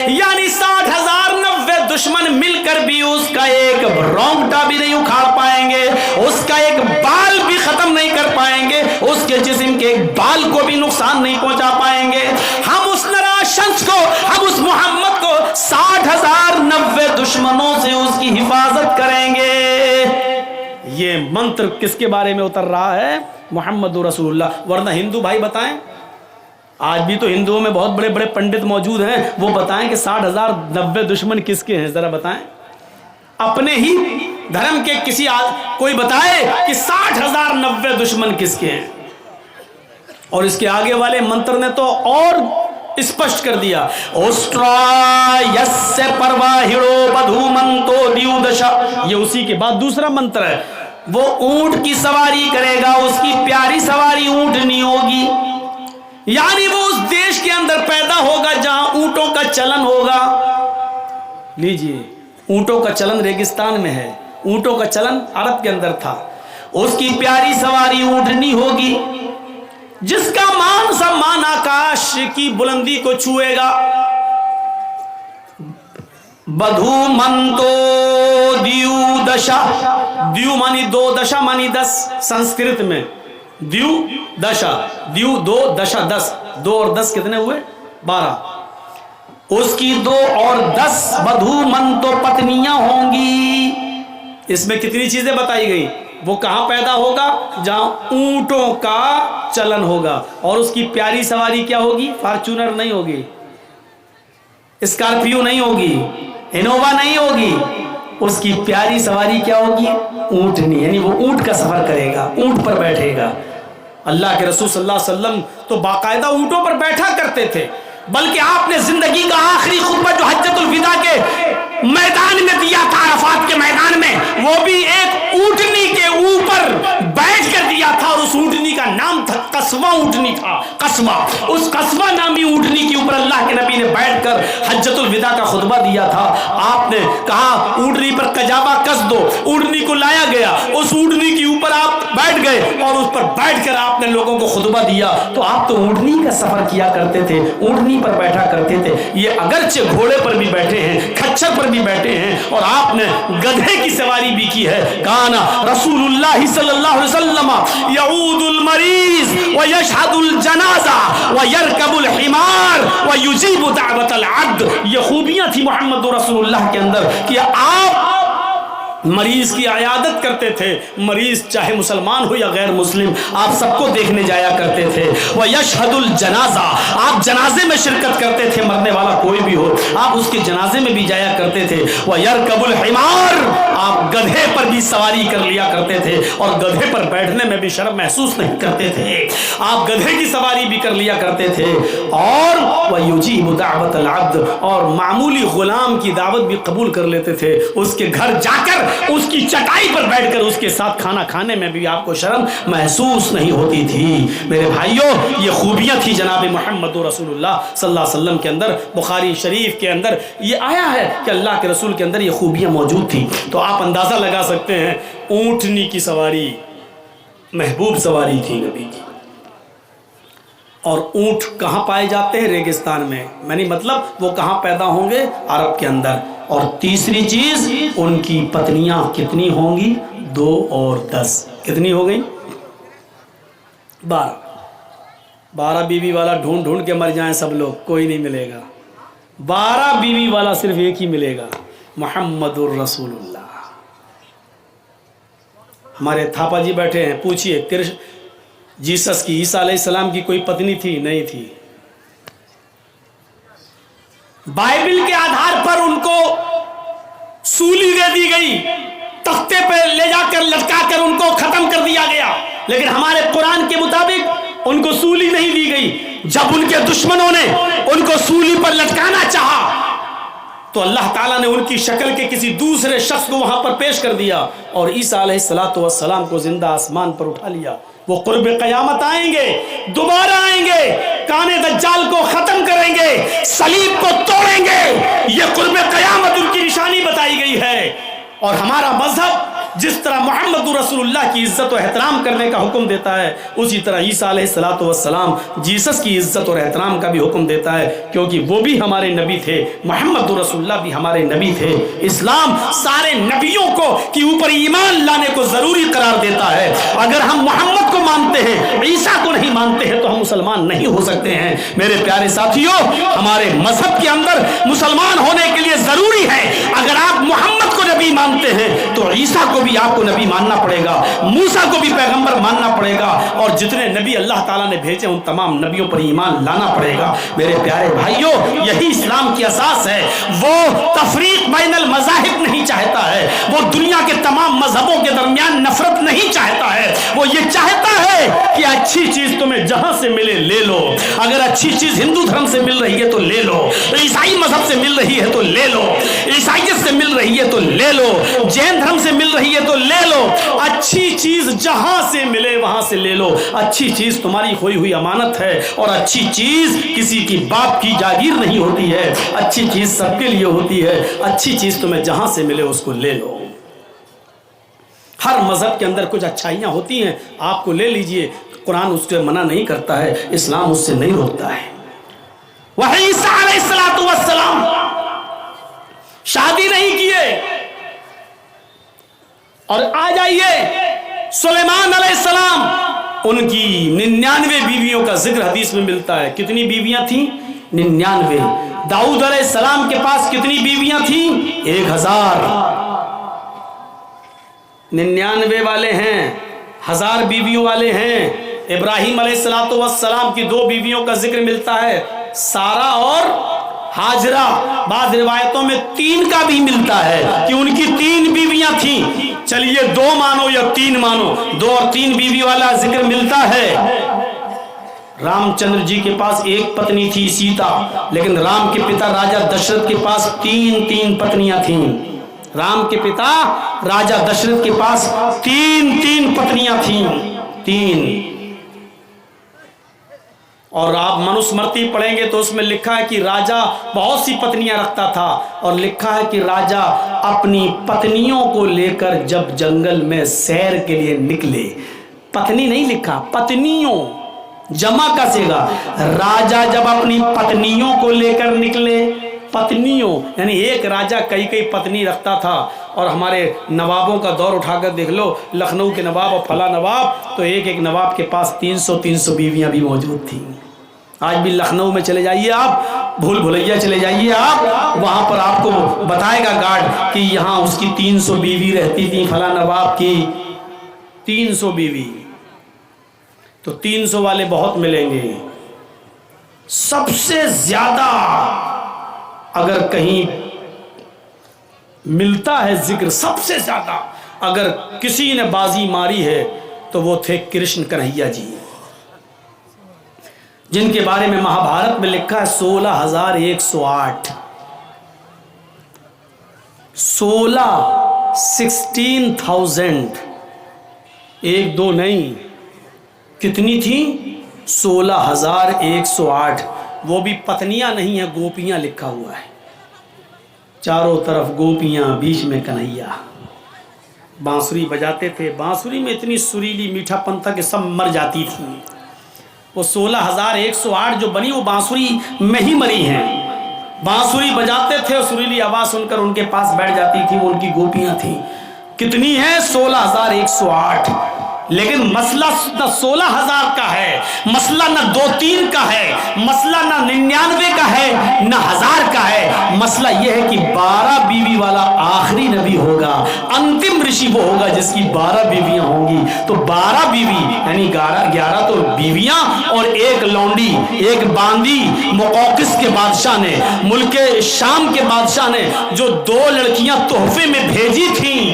یعنی 60,090 دشمن مل کر بھی اس کا ایک رونگٹا بھی نہیں اکھاڑ پائیں گے، اس کا ایک بال بھی ختم نہیں کر پائیں گے، اس کے جسم کے ایک بال کو بھی نقصان نہیں پہنچا پائیں گے۔ ہم اس نرا شخص کو، ہم اس محمد کو 60,090 دشمنوں سے اس کی حفاظت کریں گے۔ یہ منتر کس کے بارے میں اتر رہا ہے؟ محمد رسول اللہ۔ ورنہ ہندو بھائی بتائیں، آج بھی تو ہندوؤں میں بہت بڑے بڑے پنڈت موجود ہیں، وہ بتائیں کہ 60,090 دشمن کس کے ہیں، ذرا بتائیں۔ اپنے ہی دھرم کے کسی کوئی بتائے کہ 60,090 دشمن کس کے ہیں۔ اور اس کے آگے والے منتر نے تو اور اسپشٹ کر دیا، اوسٹرا یس پرواہڑو بدھومنتو دیودشا۔ یہ اسی کے بعد دوسرا منتر ہے، وہ اونٹ کی سواری کرے گا، اس کی پیاری سواری اونٹنی ہوگی۔ یعنی وہ اس دیش کے اندر پیدا ہوگا جہاں اونٹوں کا چلن ہوگا۔ لیجئے، اونٹوں کا چلن ریگستان میں ہے، اونٹوں کا چلن عرب کے اندر تھا۔ اس کی پیاری سواری اونٹنی ہوگی جس کا مان سمان آکاش کی بلندی کو چھوئے گا۔ بدھو منتو دیو دشا، دیو مانی 2، دشا مانی 10۔ سنسکرت میں دیو دشا، دیو 2 دشا 10، 2 اور 10 کتنے ہوئے؟ 12۔ اس کی 2 اور 10 بدھو منتو پتنیاں ہوں گی۔ اس میں کتنی چیزیں بتائی گئی؟ وہ کہاں پیدا ہوگا؟ جہاں اونٹوں کا چلن ہوگا۔ اور اس کی پیاری سواری کیا ہوگی؟ فارچونر نہیں ہوگی، اسکارپیو نہیں ہوگی، انووا نہیں ہوگی، اس کی پیاری سواری کیا ہوگی؟ اونٹنی، یعنی وہ اونٹ کا سفر کرے گا، اونٹ پر بیٹھے گا۔ اللہ کے رسول صلی اللہ علیہ وسلم تو باقاعدہ اونٹوں پر بیٹھا کرتے تھے، بلکہ آپ نے زندگی کا آخری خطبہ جو حجۃ الوداع کے میدان میں دیا تھا، عرفات کے میدان میں، وہ بھی ایک اونٹنی کے اوپر بیٹھ کر دیا تھا، اور اس اونٹنی کا نام تھا قصوہ اونٹنی تھا، قصوہ۔ اس قصوہ نامی اونٹنی کے اوپر اللہ کے نبی نے بیٹھ کر حجۃ الوداع کا خطبہ دیا تھا۔ آپ نے کہا اونٹنی پر کجاوا کس دو، اونٹنی کو لایا گیا، اس اونٹنی کے اوپر آپ بیٹھ گئے اور اس پر بیٹھ کر آپ نے لوگوں کو خطبہ دیا۔ تو آپ تو اونٹنی کا سفر کیا کرتے تھے، اونٹنی پر بیٹھا کرتے تھے۔ یہ اگرچہ گھوڑے پر بھی بیٹھے ہیں، کھچر پر بھی بیٹھے ہیں، اور آپ نے گدھے کی سواری بھی کی ہے۔ کانا رسول اللہ صلی اللہ علیہ وسلم یعود المریض ویشہد الجنازہ ویرکب الحمار ویجیب دعوت العبد۔ یہ خوبیاں تھی محمد رسول اللہ کے اندر کہ آپ مریض کی عیادت کرتے تھے، مریض چاہے مسلمان ہو یا غیر مسلم، آپ سب کو دیکھنے جایا کرتے تھے۔ وَيَشْهَدُ الْجَنَازَةَ، آپ جنازے میں شرکت کرتے تھے، مرنے والا کوئی بھی ہو آپ اس کے جنازے میں بھی جایا کرتے تھے۔ وَيَرْكَبُ الْحِمَارَ، آپ گدھے پر بھی سواری کر لیا کرتے تھے، اور گدھے پر بیٹھنے میں بھی شرم محسوس نہیں کرتے تھے، آپ گدھے کی سواری بھی کر لیا کرتے تھے۔ اور وَيُجِيبُ دَعْوَةَ الْعَبْدِ، اور معمولی غلام کی دعوت بھی قبول کر لیتے تھے، اس کے گھر جا کر اس کی چٹائی پر بیٹھ کر اس کے ساتھ کھانا کھانے میں بھی آپ کو شرم محسوس نہیں ہوتی تھی۔ میرے بھائیوں، یہ خوبیاں تھی جناب محمد رسول اللہ صلی اللہ علیہ وسلم کے اندر۔ بخاری شریف کے اندر یہ آیا ہے کہ اللہ کے رسول کے اندر یہ خوبیاں موجود تھی۔ تو آپ اندازہ لگا سکتے ہیں، اونٹنی کی سواری محبوب سواری تھی نبی کی۔ اور اونٹ کہاں پائے جاتے ہیں؟ ریگستان میں، یعنی مطلب وہ کہاں پیدا ہوں گے؟ عرب کے اندر۔ اور تیسری چیز، ان کی پتنیاں کتنی ہوں گی؟ 2 اور 10۔ کتنی ہو گئی؟ 12۔ 12 بیوی والا ڈھونڈ ڈھونڈ کے مر جائیں سب لوگ، کوئی نہیں ملے گا۔ 12 بیوی والا صرف ایک ہی ملے گا، محمد الرسول اللہ۔ ہمارے تھاپا جی بیٹھے ہیں، پوچھئے جیسس کی، عیسیٰ علیہ السلام کی کوئی پتنی تھی؟ نہیں تھی۔ بائبل کے آدھار پر ان کو سولی دے دی گئی، تختے پہ لے جا کر لٹکا کر ان کو ختم کر دیا گیا، لیکن ہمارے قرآن کے مطابق ان کو سولی نہیں دی گئی۔ جب ان کے دشمنوں نے ان کو سولی پر لٹکانا چاہا تو اللہ تعالیٰ نے ان کی شکل کے کسی دوسرے شخص کو وہاں پر پیش کر دیا، اور عیسیٰ علیہ السلام کو زندہ آسمان پر اٹھا لیا۔ وہ قرب قیامت آئیں گے، دوبارہ آئیں گے، کانے دجال کو ختم کریں گے، صلیب کو توڑیں گے۔ یہ قرب قیامت ان کی نشانی بتائی گئی ہے۔ اور ہمارا مذہب جس طرح محمد رسول اللہ کی عزت و احترام کرنے کا حکم دیتا ہے، اسی طرح عیسیٰ علیہ الصلوۃ والسلام جیسس کی عزت اور احترام کا بھی حکم دیتا ہے، کیونکہ وہ بھی ہمارے نبی تھے، محمد رسول اللہ بھی ہمارے نبی تھے۔ اسلام سارے نبیوں کو کے اوپر ایمان لانے کو ضروری قرار دیتا ہے۔ اگر ہم محمد کو مانتے ہیں، عیسیٰ کو نہیں مانتے ہیں، تو ہم مسلمان نہیں ہو سکتے ہیں۔ میرے پیارے ساتھیوں، ہمارے مذہب کے اندر مسلمان ہونے کے لیے ضروری ہے، اگر آپ محمد کو نبی مانتے ہیں تو عیسیٰ کو بھی آپ کو نبی ماننا پڑے گا، موسیٰ کو بھی پیغمبر ماننا پڑے گا، اور جتنے نبی اللہ تعالیٰ نے بھیجے ان تمام نبیوں پر ایمان لانا پڑے گا۔ میرے پیارے بھائیوں، یہی اسلام کی اساس ہے۔ وہ تفریق بین المذاہب نہیں چاہتا ہے، وہ دنیا کے تمام مذہبوں کے درمیان نفرت نہیں چاہتا ہے، وہ یہ چاہتا ہے کہ اچھی چیز تمہیں جہاں سے ملے لے لو۔ اگر اچھی چیز ہندو دھرم سے مل رہی ہے تو لے لو، عیسائی مذہب سے مل رہی ہے تو لے لو، عیسائیت سے مل رہی ہے تو لے لو، جین دھرم سے مل رہی ہے تو لے لو۔ اچھی چیز جہاں سے ملے وہاں سے لے لو۔ اچھی چیز تمہاری کھوئی ہوئی امانت ہے، اور اچھی چیز کسی کی باپ کی جاگیر نہیں ہوتی ہے، اچھی چیز سب کے لیے ہوتی ہے۔ اچھی چیز تمہیں جہاں سے ملے اس کو لے لو۔ ہر مذہب کے اندر کچھ اچھائیاں ہوتی ہیں، آپ کو لے لیجئے، قرآن اس سے منع نہیں کرتا ہے، اسلام اس سے نہیں روکتا ہے۔ وہ عیسیٰ علیہ السلام شادی نہیں کیے، اور آ جائیے سلیمان علیہ السلام، ان کی 99 بیویوں کا ذکر حدیث میں ملتا ہے۔ کتنی بیویاں تھیں؟ 99۔ داؤد علیہ السلام کے پاس کتنی بیویاں تھیں؟ 1000۔ 99 والے ہیں، 1000 بیویوں والے ہیں۔ ابراہیم علیہ السلام کی 2 بیویوں کا ذکر ملتا ہے، سارہ اور ہاجرہ۔ بعض روایتوں میں 3 کا بھی ملتا ہے کہ ان کی 3 بیویاں تھیں۔ چلیے 2 مانو یا 3 مانو، 2 اور 3 بیوی والا ذکر ملتا ہے۔ رام چندر جی کے پاس 1 پتنی تھی سیتا، لیکن رام کے پتا راجہ دشرت کے پاس 3 پتنیاں تھیں۔ رام کے پتا راجہ دشرت کے پاس 3 پتنیاں تھیں، 3۔ اور آپ منوسمرتی پڑھیں گے تو اس میں لکھا ہے کہ راجہ بہت سی پتنیاں رکھتا تھا، اور لکھا ہے کہ راجہ اپنی پتنیوں کو لے کر جب جنگل میں سیر کے لیے نکلے، پتنی نہیں لکھا، پتنیوں، جمع کا صیغہ، راجہ جب اپنی پتنیوں کو لے کر نکلے، پتنیوں یعنی ایک راجہ کئی پتنی رکھتا تھا۔ اور ہمارے نوابوں کا دور اٹھا کر دیکھ لو، لکھنؤ کے نواب اور فلاں نواب، تو ایک نواب کے پاس 300 بیویاں بھی موجود تھیں۔ آج بھی لکھنؤ میں چلے جائیے آپ، بھول بھلیا چلے جائیے آپ، وہاں پر آپ کو بتائے گا گارڈ کہ یہاں اس کی 300 بیوی رہتی تھی، فلاں نواب کی 300 بیوی۔ تو 300 والے بہت ملیں گے۔ سب سے زیادہ اگر کہیں ملتا ہے ذکر، سب سے زیادہ اگر کسی نے بازی ماری ہے تو وہ تھے کرشن کنہیا جی، جن کے بارے میں مہابھارت میں لکھا ہے 16,108، 16,000، 1 2 نہیں، کتنی تھی؟ 16,108۔ وہ بھی پتنیاں نہیں ہیں، گوپیاں لکھا ہوا ہے، چاروں طرف گوپیاں، بیچ میں کنہیا۔ بانسری بجاتے تھے، بانسری میں اتنی سریلی میٹھا پن تھا کہ سب مر جاتی تھی۔ وہ 16,108 جو بنی وہ بانسری میں ہی مری ہیں۔ بانسری بجاتے تھے اور سریلی آواز سن کر ان کے پاس بیٹھ جاتی تھی، وہ ان کی گوپیاں تھیں۔ کتنی ہیں؟ 16,108۔ لیکن مسئلہ نہ 16,000 کا ہے، مسئلہ نہ 2-3 کا ہے، مسئلہ نہ 99 کا ہے، نہ 1000 کا ہے۔ مسئلہ یہ ہے کہ 12 بیوی والا آخری نبی ہوگا، انتم رشی وہ ہوگا جس کی 12 بیویاں ہوں گی۔ تو 12 بیوی یعنی 11 تو بیویاں اور 1 لونڈی، 1 باندی مقوقس کے بادشاہ نے، ملک شام کے بادشاہ نے جو 2 لڑکیاں تحفے میں بھیجی تھیں،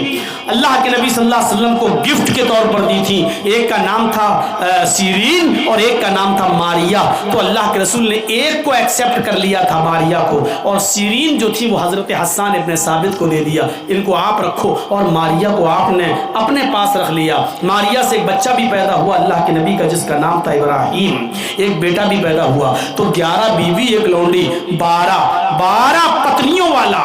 اللہ کے نبی صلی اللہ علیہ وسلم کو گفٹ کے طور پر دی تھی۔ ایک کا نام تھا سیرین اور ایک کا نام تھا ماریا۔ تو اللہ کے رسول نے ایک کو ایکسیپٹ کر لیا تھا، ماریا کو، اور سیرین جو تھی وہ حضرت حسان ابن ثابت کو دے دیا، ان کو آپ رکھو، اور ماریا کو آپ نے اپنے پاس رکھ لیا۔ ماریا سے ایک بچہ بھی پیدا ہوا اللہ کے نبی کا، جس کا نام تھا ابراہیم، ایک بیٹا بھی پیدا ہوا۔ تو 11 بیوی، 1 لونڈی، 12 پتنیوں والا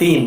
3।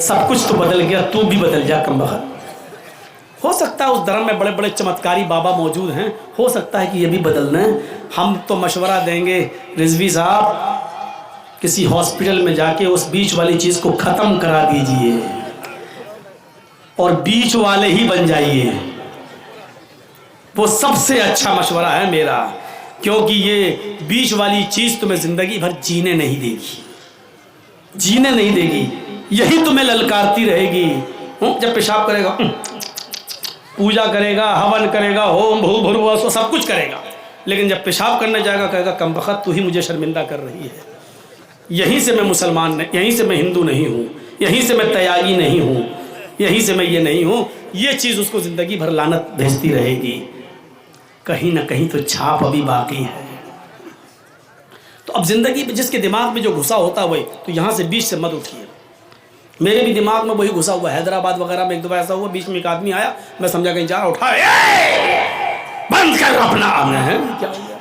سب کچھ تو بدل گیا، تو بھی بدل جا کم بخت۔ ہو سکتا ہے اس دھرم میں بڑے بڑے چمتکاری بابا موجود ہیں، ہو سکتا ہے کہ یہ بھی بدلنا ہے۔ ہم تو مشورہ دیں گے رضوی صاحب کسی ہاسپٹل میں جا کے اس بیچ والی چیز کو ختم کرا دیجئے اور بیچ والے ہی بن جائیے، وہ سب سے اچھا مشورہ ہے میرا، کیونکہ یہ بیچ والی چیز تمہیں زندگی بھر جینے نہیں دے گی، جینے نہیں دے گی، یہی تمہیں للکارتی رہے گی۔ جب پیشاب کرے گا، پوجا کرے گا، ہون کرے گا، ہوم بھو بھروا سو سب کچھ کرے گا، لیکن جب پیشاب کرنے جائے گا کہے گا کم بخت تو ہی مجھے شرمندہ کر رہی ہے، یہیں سے میں مسلمان نہیں، یہیں سے میں ہندو نہیں ہوں، یہیں سے میں تیاگی نہیں ہوں، یہیں سے میں یہ نہیں ہوں۔ یہ چیز اس کو زندگی بھر لعنت بھیجتی رہے گی، کہیں نہ کہیں تو چھاپ ابھی باقی ہے۔ تو اب زندگی جس کے دماغ میں جو گھسا ہوتا ہے وہی، تو یہاں سے بیچ سے مت اٹھیے۔ میرے بھی دماغ میں وہی گھسا ہوا، حیدرآباد وغیرہ میں ایک دفعہ ایسا ہوا، بیچ میں ایک آدمی آیا، میں سمجھا کہیں جا رہا، اٹھایا بند کر اپنا ہے کیا ہوا،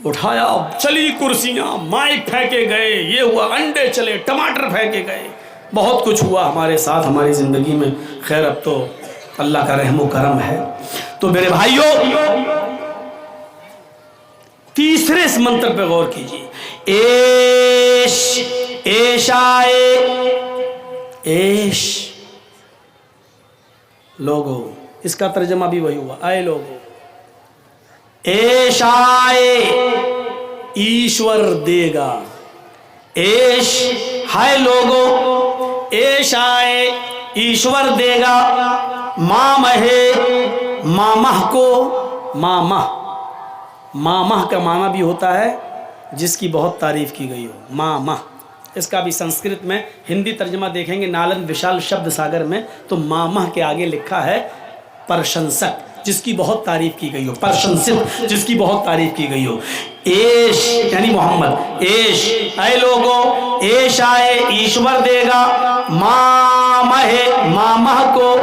اٹھایا، چلی کرسیاں، مائک پھینکے گئے، یہ ہوا، انڈے چلے، ٹماٹر پھینکے گئے، بہت کچھ ہوا ہمارے ساتھ ہماری زندگی میں۔ خیر اب تو اللہ کا رحم و کرم ہے۔ تو میرے بھائیوں تیسرے اس منتر پہ غور کیجیے، ایش، ایش آئے، ایش لوگو، اس کا ترجمہ بھی وہی ہوا، اے لوگو، ایش آئے ایشور دے گا، ایش ہائے لوگو، ایش آئے ایشور دے گا، مامہے، مامہ کو، مامہ، مامہ کا معنی بھی ہوتا ہے جس کی بہت تعریف کی گئی ہو، مامہ۔ اس کا بھی سنسکرت میں ہندی ترجمہ دیکھیں گے نالند وشال شبد ساگر میں، تو مامہ کے آگے لکھا ہے پرشنسک، جس کی بہت تعریف کی گئی ہو، پرشنسک جس کی بہت تعریف کی گئی ہو۔ ایش یعنی محمد، ایش اے لوگو، ایش آئے ایشور دے گا، مامہ، مامہ کو،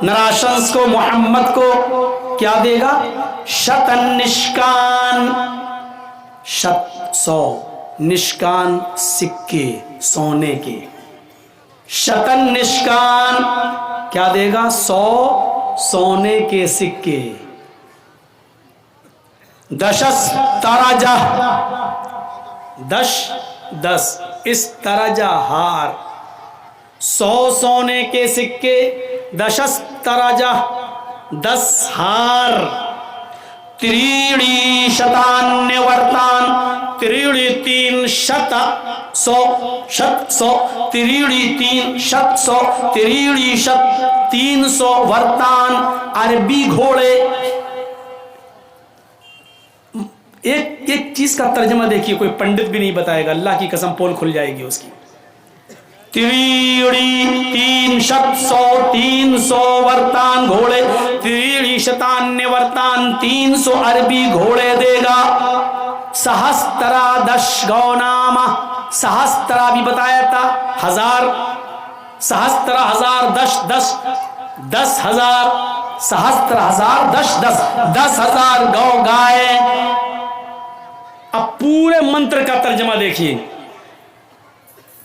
نراشنس کو، محمد کو کیا دے گا؟ شتن نشکان، شت سو، نشکان سکے سونے کے، شتن نشکان کیا دے گا؟ 100 سونے کے سکے، دشس تراجہ، 10 اس تراجہ ہار، 100 سونے کے سکے، دشس تراجہ 10 ہار، تریڑی شتان ورتان، تریڑی 3 شت 100، شت 100، تریڑی 3 شت 100، تریڑی شت 300 ورتان، عربی گھوڑے۔ ایک چیز کا ترجمہ دیکھیے، کوئی پنڈت بھی نہیں بتائے گا، اللہ کی قسم پول کھل جائے گی اس کی۔ تریڑی 3 شت 100، 300 ورتان گھوڑے، تریڑی شتان ورتان 300 عربی گھوڑے دے گا۔ سہسترا دش گونامہ، سہسترا بھی بتایا تھا 1000، سہسترا 1000 10 ہزار، سہسترا 1000 10 ہزار گو گائے۔ اب پورے منتر کا ترجمہ دیکھیے،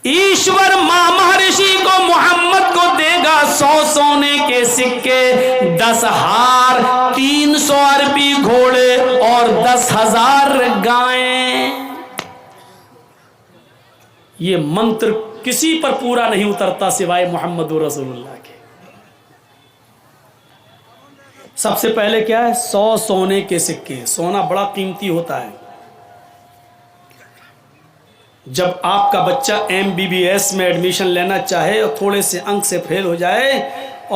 ایشور مامہ رشی کو محمد کو دے گا 100 سونے کے سکے، 10 ہار، 300 عربی گھوڑے اور 10,000 گائیں۔ یہ منتر کسی پر پورا نہیں اترتا سوائے محمد رسول اللہ کے۔ سب سے پہلے کیا ہے؟ 100 سونے کے سکے۔ سونا بڑا قیمتی ہوتا ہے۔ جب آپ کا بچہ MBBS میں ایڈمیشن لینا چاہے اور تھوڑے سے انک سے فیل ہو جائے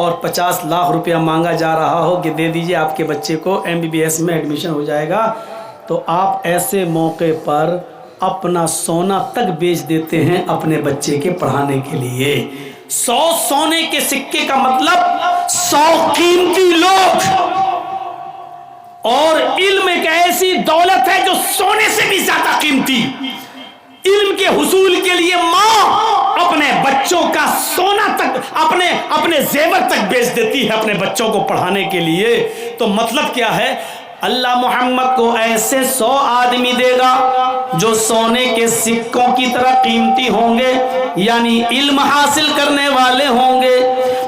اور 50 لاکھ روپیہ مانگا جا رہا ہو کہ دے دیجئے آپ کے بچے کو MBBS میں ایڈمیشن ہو جائے گا، تو آپ ایسے موقع پر اپنا سونا تک بیچ دیتے ہیں اپنے بچے کے پڑھانے کے لیے۔ 100 سونے کے سکے کا مطلب 100 قیمتی لوگ، اور علم ایک ایسی دولت ہے جو سونے سے بھی زیادہ قیمتی۔ علم کے حصول کے لیے ماں اپنے بچوں کا سونا تک، اپنے زیور تک بیچ دیتی ہے اپنے بچوں کو پڑھانے کے لیے۔ تو مطلب کیا ہے؟ اللہ محمد کو ایسے 100 آدمی دے گا جو سونے کے سکوں کی طرح قیمتی ہوں گے، یعنی علم حاصل کرنے والے ہوں گے۔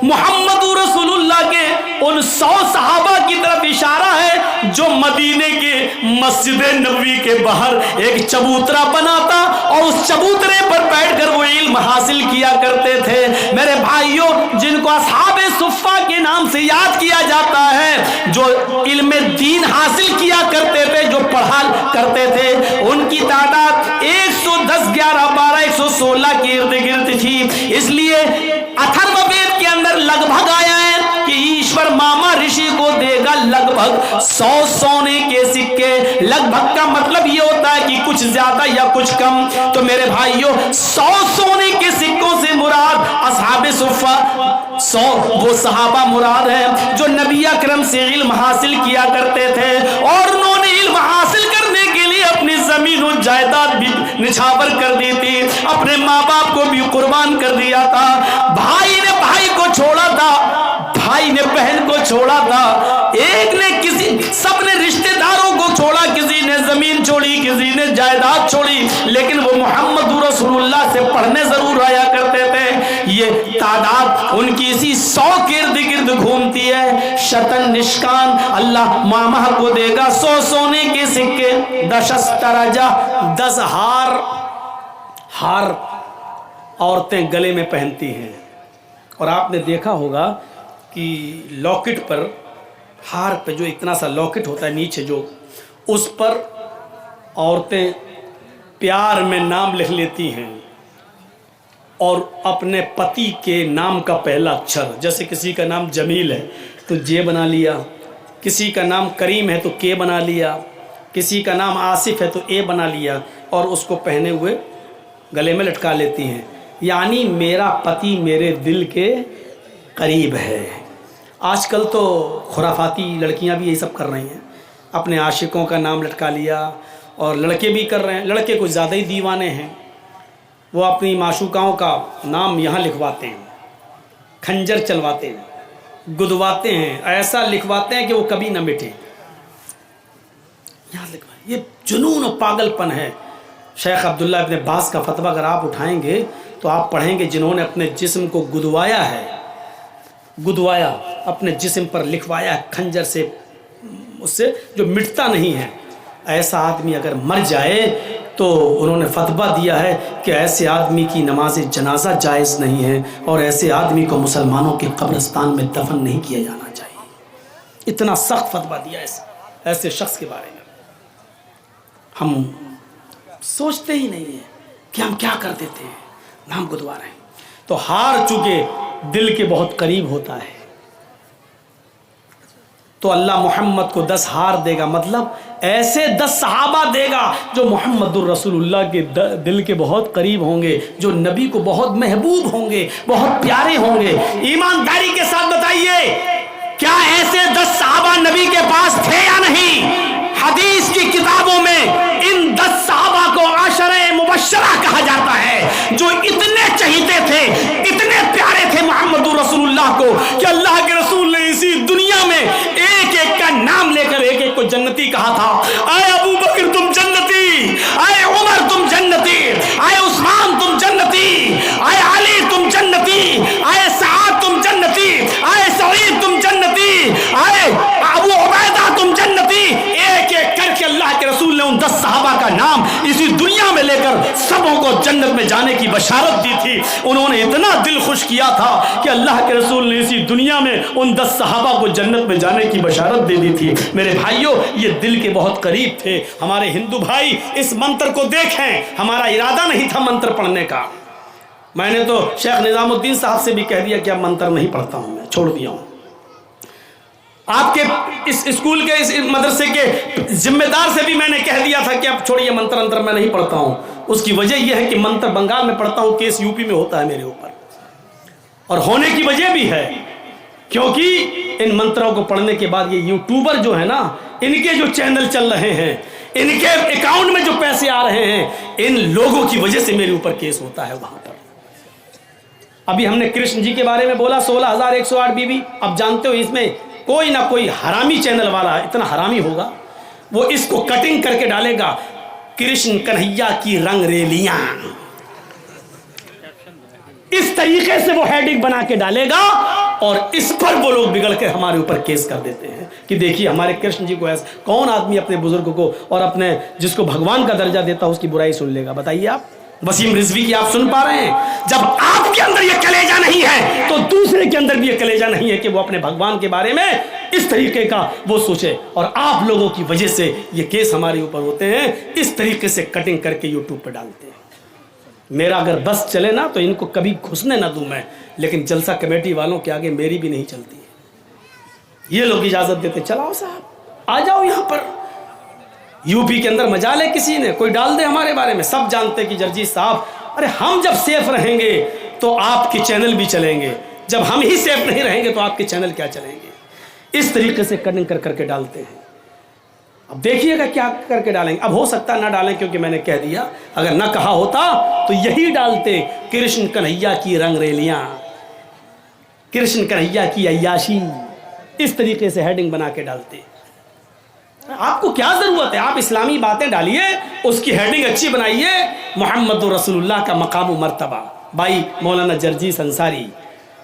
محمد رسول اللہ کے ان 100 صحابہ کی طرف اشارہ ہے جو مدینے کے مسجد نبوی کے باہر ایک چبوترا بناتا اور اس چبوترے پر بیٹھ کر وہ علم حاصل کیا کرتے تھے۔ میرے بھائیوں، جن کو اصحاب صفہ کے نام سے یاد کیا جاتا ہے، جو علم دین حاصل کیا کرتے تھے، جو پڑھا کرتے تھے، ان کی تعداد 110 11 12 116 کے ارد گرد تھی۔ اس لیے اتھرو وید کے اندر لگ بھگ آیا ہے کہ ایشور ماما رشی کو دے گا لگ بھگ 100 سونے کے سکے۔ لگ بھگ کا مطلب یہ ہوتا ہے کہ کچھ زیادہ یا کچھ کم۔ تو میرے بھائیوں، 100 سونے کے سکوں سے مراد اصحاب صفہ 100 وہ صحابہ مراد ہیں جو نبی اکرم سے علم حاصل کیا کرتے تھے، اور انہوں نے علم حاصل کرنے کے لیے اپنی زمین و جائیداد بھی نچھاور کر دی تھی، اپنے ماں باپ کو بھی قربان کر دیا تھا، بھائی نے بھائی کو چھوڑا تھا، بھائی نے بہن کو چھوڑا تھا، ایک نے کسی، سب نے رشتہ داروں کو چھوڑا، کسی نے زمین چھوڑی، کسی نے جائیداد چھوڑی، لیکن وہ محمد رسول اللہ سے پڑھنے ضرور آیا کرتے تھے۔ یہ تعداد ان کی اسی 100 کے ارد گرد گھومتی ہے۔ شتن نشکان اللہ ماما کو دے گا 100 سونے کے سکے، 10 ہار عورتیں گلے میں پہنتی ہیں، اور آپ نے دیکھا ہوگا کہ لاکٹ پر، ہار پہ جو اتنا سا لاکٹ ہوتا ہے نیچے، جو اس پر عورتیں پیار میں نام لکھ لیتی ہیں اور اپنے پتی کے نام کا پہلا اکشر، جیسے کسی کا نام جمیل ہے تو جے بنا لیا، کسی کا نام کریم ہے تو کے بنا لیا، کسی کا نام آصف ہے تو اے بنا لیا، اور اس کو پہنے ہوئے گلے میں لٹکا لیتی ہیں، یعنی میرا پتی میرے دل کے قریب ہے۔ آج کل تو خرافاتی لڑکیاں بھی یہی سب کر رہی ہیں، اپنے عاشقوں کا نام لٹکا لیا، اور لڑکے بھی کر رہے ہیں، لڑکے کچھ زیادہ ہی دیوانے ہیں، وہ اپنی معشوقاؤں کا نام یہاں لکھواتے ہیں، کھنجر چلواتے ہیں، گدواتے ہیں، ایسا لکھواتے ہیں کہ وہ کبھی نہ مٹے، یہاں لکھوائے۔ یہ جنون و پاگل پن ہے۔ شیخ عبداللہ ابن باز کا فتویٰ اگر آپ اٹھائیں گے تو آپ پڑھیں گے جنہوں نے اپنے جسم کو گدوایا ہے، گدوایا، اپنے جسم پر لکھوایا ہے کھنجر سے، اس سے جو مٹتا نہیں ہے، ایسا آدمی اگر مر جائے تو انہوں نے فتویٰ دیا ہے کہ ایسے آدمی کی نماز جنازہ جائز نہیں ہے، اور ایسے آدمی کو مسلمانوں کے قبرستان میں دفن نہیں کیا جانا چاہیے۔ اتنا سخت فتویٰ دیا ایسے شخص کے بارے میں۔ ہم سوچتے ہی نہیں ہیں کہ ہم کیا کر دیتے ہیں، نام گدوا رہے ہیں۔ تو ہار چونکہ دل کے بہت قریب ہوتا ہے، تو اللہ محمد کو 10 ہار دے گا، مطلب ایسے 10 صحابہ دے گا جو محمد الرسول اللہ کے دل کے بہت قریب ہوں گے، جو نبی کو بہت محبوب ہوں گے، بہت پیارے ہوں گے۔ ایمانداری کے ساتھ بتائیے، کیا ایسے 10 صحابہ نبی کے پاس تھے یا نہیں؟ حدیث کی کتابوں میں ان 10 صحابہ کو عشرہ مبشرہ کہا جاتا ہے، جو اتنے چہیتے تھے، اتنے پیارے تھے محمد رسول اللہ کو، کہ اللہ کے رسول نے اسی دنیا میں ایک ایک کا نام لے کر ایک ایک کو جنتی کہا تھا۔ اے ابو بکر تم جنتی، اے عمر تم جنتی، اے عثمان تم جنتی، اے علی تم جنتی، اے سعد تم جنتی، اے سعید تم جنتی، اے ابو عبیدہ تم جنتی، ایک ایک کر کے اللہ کے رسول نے ان 10 صحابہ کا نام اسی دنیا میں لے کر سبوں کو جنت میں جانے کی بشارت دی تھی۔ انہوں نے اتنا دل خوش کیا تھا کہ اللہ کے رسول نے اسی دنیا میں ان 10 صحابہ کو جنت میں جانے کی بشارت دے دی تھی۔ میرے بھائیوں، یہ دل کے بہت قریب تھے۔ ہمارے ہندو بھائی اس منتر کو دیکھیں، ہمارا ارادہ نہیں تھا منتر پڑھنے کا، میں نے تو شیخ نظام الدین صاحب سے بھی کہہ دیا کہ اب منتر نہیں پڑھتا ہوں، میں چھوڑ دیا ہوں۔ آپ کے اس اسکول کے اس مدرسے کے ذمہ دار سے بھی میں نے کہہ دیا تھا کہ اب چھوڑیے منتر انتر میں نہیں پڑھتا ہوں۔ اس کی وجہ یہ ہے کہ منتر بنگال میں پڑھتا ہوں، کیس یو پی میں ہوتا ہے میرے اوپر، اور ہونے کی وجہ بھی ہے کیونکہ ان منتروں کو پڑھنے کے بعد یہ یوٹیوبر جو ہے نا، ان کے جو چینل چل رہے ہیں، ان کے اکاؤنٹ میں جو پیسے آ رہے ہیں، ان لوگوں کی وجہ سے میرے اوپر کیس ہوتا ہے وہاں پر۔ ابھی ہم نے کرشن جی کے بارے میں بولا 16,108 بیوی، اب جانتے ہو اس میں کوئی نہ کوئی حرامی چینل والا ہے، اتنا حرامی ہوگا وہ اس کو کٹنگ کر کے ڈالے گا، کرشن کنہیا کی رنگ ریلیاں، اس طریقے سے وہ ہیڈنگ بنا کے ڈالے گا، اور اس پر وہ لوگ بگڑ کے ہمارے اوپر کیس کر دیتے ہیں کہ دیکھیے ہمارے کرشن جی کو ایسا، کون آدمی اپنے بزرگ کو اور اپنے جس کو بھگوان کا درجہ دیتا ہے اس کی برائی سن لے گا؟ بتائیے آپ، وسیم رضوی کی آپ سن پا رہے ہیں؟ جب آپ کے اندر یہ کلیجہ نہیں ہے تو دوسرے کے اندر بھی یہ کلیجہ نہیں ہے کہ وہ اپنے بھگوان کے بارے میں اس طریقے کا وہ سوچے، اور آپ لوگوں کی وجہ سے یہ کیس ہمارے اوپر ہوتے ہیں، اس طریقے سے کٹنگ کر کے یوٹیوب پہ ڈالتے ہیں۔ میرا اگر بس چلے نا تو ان کو کبھی گھسنے نہ دوں میں، لیکن جلسہ کمیٹی والوں کے آگے میری بھی نہیں چلتی ہے۔ یہ لوگ اجازت دیتے چلاؤ صاحب، آ جاؤ یہاں پر، یو پی کے اندر مجال ہے کسی نے کوئی ڈال دے ہمارے بارے میں، سب جانتے کہ جرجیت صاحب، ارے ہم جب سیف رہیں گے تو آپ کے چینل بھی چلیں گے، جب ہم ہی سیف نہیں رہیں گے تو آپ کے چینل کیا چلیں گے؟ اس طریقے سے کٹنگ کر کے ڈالتے ہیں۔ اب دیکھیے گا کیا کر کے ڈالیں گے۔ اب ہو سکتا نہ ڈالیں کیونکہ میں نے کہہ دیا، اگر نہ کہا ہوتا تو یہی ڈالتے، کرشن کنہیا کی رنگ ریلیاں، کرشن کنہیا کی عیاشی، اس طریقے سے ہیڈنگ بنا کے ڈالتے۔ آپ کو کیا ضرورت ہے؟ آپ اسلامی باتیں ڈالیے، اس کی ہیڈنگ اچھی بنائیے، محمد رسول اللہ کا مقام و مرتبہ، بھائی مولانا جرجیس انصاری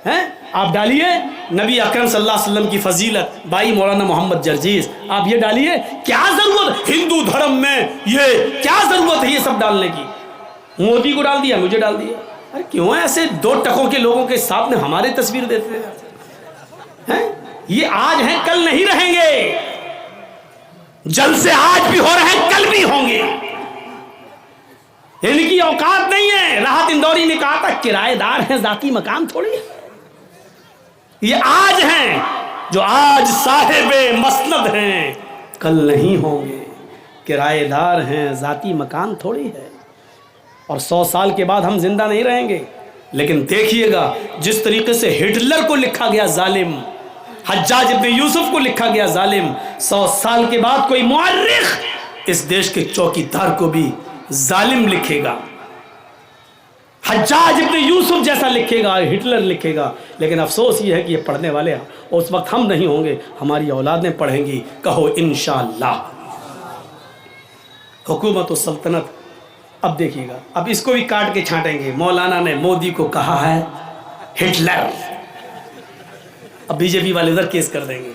ہیں، آپ ڈالیے نبی اکرم صلی اللہ علیہ وسلم کی فضیلت، بھائی مولانا محمد جرجیس، آپ یہ ڈالیے۔ کیا ضرورت ہندو دھرم میں، یہ کیا ضرورت ہے یہ سب ڈالنے کی؟ مودی کو ڈال دیا، مجھے ڈال دیا، ارے کیوں ایسے دو ٹکوں کے لوگوں کے سامنے ہمارے تصویر دیتے ہیں؟ یہ آج ہیں کل نہیں رہیں گے، جلسے آج بھی ہو رہے ہیں کل بھی ہوں گے، ان کی اوقات نہیں ہے۔ راحت اندوری نے کہا تھا کرایہ دار ہیں، ذاتی مقام تھوڑی ہے۔ یہ آج ہیں جو آج صاحب مسند ہیں، کل نہیں ہوں گے، کرایہ دار ہیں، ذاتی مکان تھوڑی ہے، اور 100 سال کے بعد ہم زندہ نہیں رہیں گے۔ لیکن دیکھیے گا جس طریقے سے ہٹلر کو لکھا گیا ظالم، حجاج ابن یوسف کو لکھا گیا ظالم، 100 سال کے بعد کوئی مورخ اس دیش کے چوکیدار کو بھی ظالم لکھے گا، حجاج ابن یوسف جیسا لکھے گا، ہٹلر لکھے گا۔ لیکن افسوس یہ ہے کہ یہ پڑھنے والے ہیں، اس وقت ہم نہیں ہوں گے، ہماری اولادیں پڑھیں گی، کہو انشاءاللہ۔ حکومت و سلطنت، اب دیکھیے گا، اب اس کو بھی کاٹ کے چھانٹیں گے، مولانا نے مودی کو کہا ہے ہٹلر، اب بی جے پی والے ادھر کیس کر دیں گے۔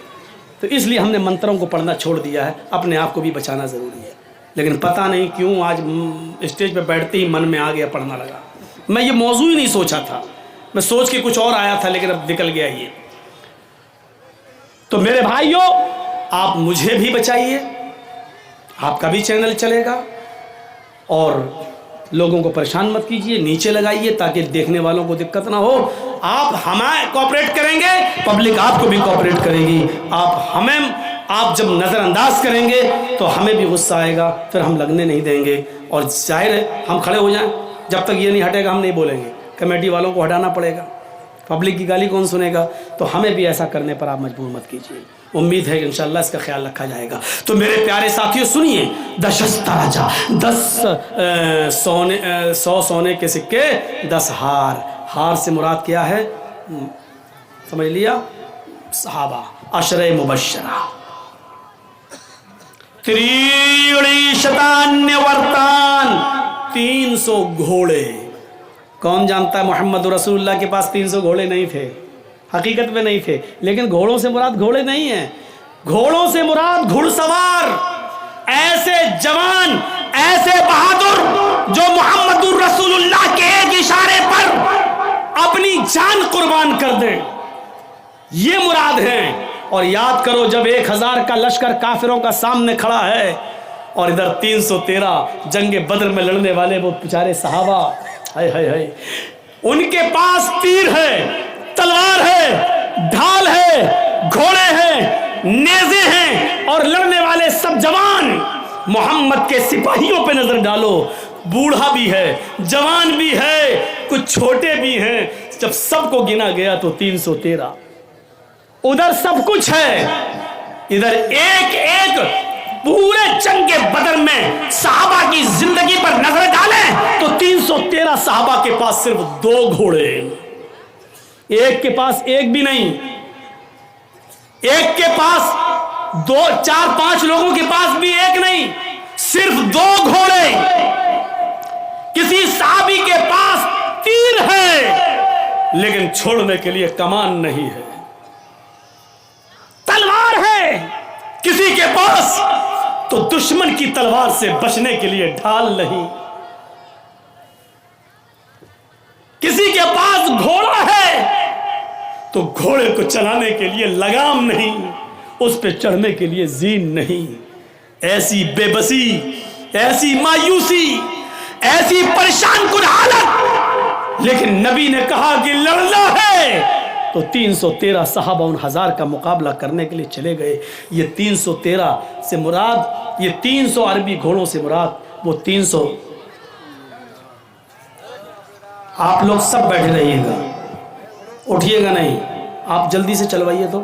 تو اس لیے ہم نے منتروں کو پڑھنا چھوڑ دیا ہے، اپنے آپ کو بھی بچانا ضروری ہے۔ لیکن پتہ نہیں کیوں آج اسٹیج پہ بیٹھتے ہی من میں آ گیا پڑھنا لگا۔ میں یہ موضوع ہی نہیں سوچا تھا، میں سوچ کے کچھ اور آیا تھا، لیکن اب نکل گیا یہ۔ تو میرے بھائیوں، آپ مجھے بھی بچائیے، آپ کا بھی چینل چلے گا، اور لوگوں کو پریشان مت کیجیے، نیچے لگائیے تاکہ دیکھنے والوں کو دقت نہ ہو۔ آپ ہمیں کوآپریٹ کریں گے، پبلک آپ کو بھی کوآپریٹ کرے گی۔ آپ جب نظر انداز کریں گے تو ہمیں بھی غصہ آئے گا، پھر ہم لگنے نہیں دیں گے، اور ظاہر ہے ہم کھڑے ہو جائیں، جب تک یہ نہیں ہٹے گا ہم نہیں بولیں گے، کمیٹی والوں کو ہٹانا پڑے گا، پبلک کی گالی کون سنے گا؟ تو ہمیں بھی ایسا کرنے پر آپ مجبور مت کیجیے۔ امید ہے کہ انشاءاللہ اس کا خیال رکھا جائے گا۔ تو میرے پیارے ساتھیوں سنیے، 100 سونے کے سکے 10 ہار، ہار سے مراد کیا ہے سمجھ لیا؟ صحابہ، عشرہ مبشرہ، تریڑی شتانیہ ورتان، 300 گھوڑے۔ کون جانتا ہے محمد رسول اللہ کے پاس 300 گھوڑے نہیں تھے؟ حقیقت میں نہیں تھے، لیکن گھوڑوں سے مراد گھوڑے نہیں ہیں، گھوڑوں سے مراد گھڑ سوار، ایسے جوان، ایسے بہادر جو محمد رسول اللہ کے ایک اشارے پر اپنی جان قربان کر دیں، یہ مراد ہیں۔ اور یاد کرو جب 1000 کا لشکر کافروں کا سامنے کھڑا ہے، اور ادھر 313 جنگ بدر میں لڑنے والے وہ بیچارے صحابہ، ہائے ان کے پاس تیر ہے، تلوار ہے، ڈھال ہے، گھوڑے ہیں، نیزے ہیں، اور لڑنے والے سب جوان۔ محمد کے سپاہیوں پہ نظر ڈالو، بوڑھا بھی ہے، جوان بھی ہے، کچھ چھوٹے بھی ہیں، جب سب کو گنا گیا تو 313۔ ادھر سب کچھ ہے، ادھر ایک ایک پورے جنگ بدر میں صحابہ کی زندگی پر نظر ڈالیں تو 313 صحابہ کے پاس صرف 2 گھوڑے، ایک کے پاس ایک بھی نہیں، ایک کے پاس دو چار پانچ لوگوں کے پاس بھی ایک نہیں، صرف 2 گھوڑے، کسی صحابی کے پاس 3 ہے لیکن چھوڑنے کے لیے کمان نہیں ہے، تلوار ہے کسی کے پاس تو دشمن کی تلوار سے بچنے کے لیے ڈھال نہیں، کسی کے پاس گھوڑا ہے تو گھوڑے کو چلانے کے لیے لگام نہیں، اس پہ چڑھنے کے لیے زین نہیں۔ ایسی بے بسی، ایسی مایوسی، ایسی پریشان کن حالت، لیکن نبی نے کہا کہ لڑنا ہے تو 313 صحابہ ان 1000 کا مقابلہ کرنے کے لیے چلے گئے۔ یہ 313 سے مراد، یہ 300 عربی گھوڑوں سے مراد وہ 300۔ آپ لوگ سب بیٹھے رہیے گا، اٹھیے گا نہیں، آپ جلدی سے چلوائیے تو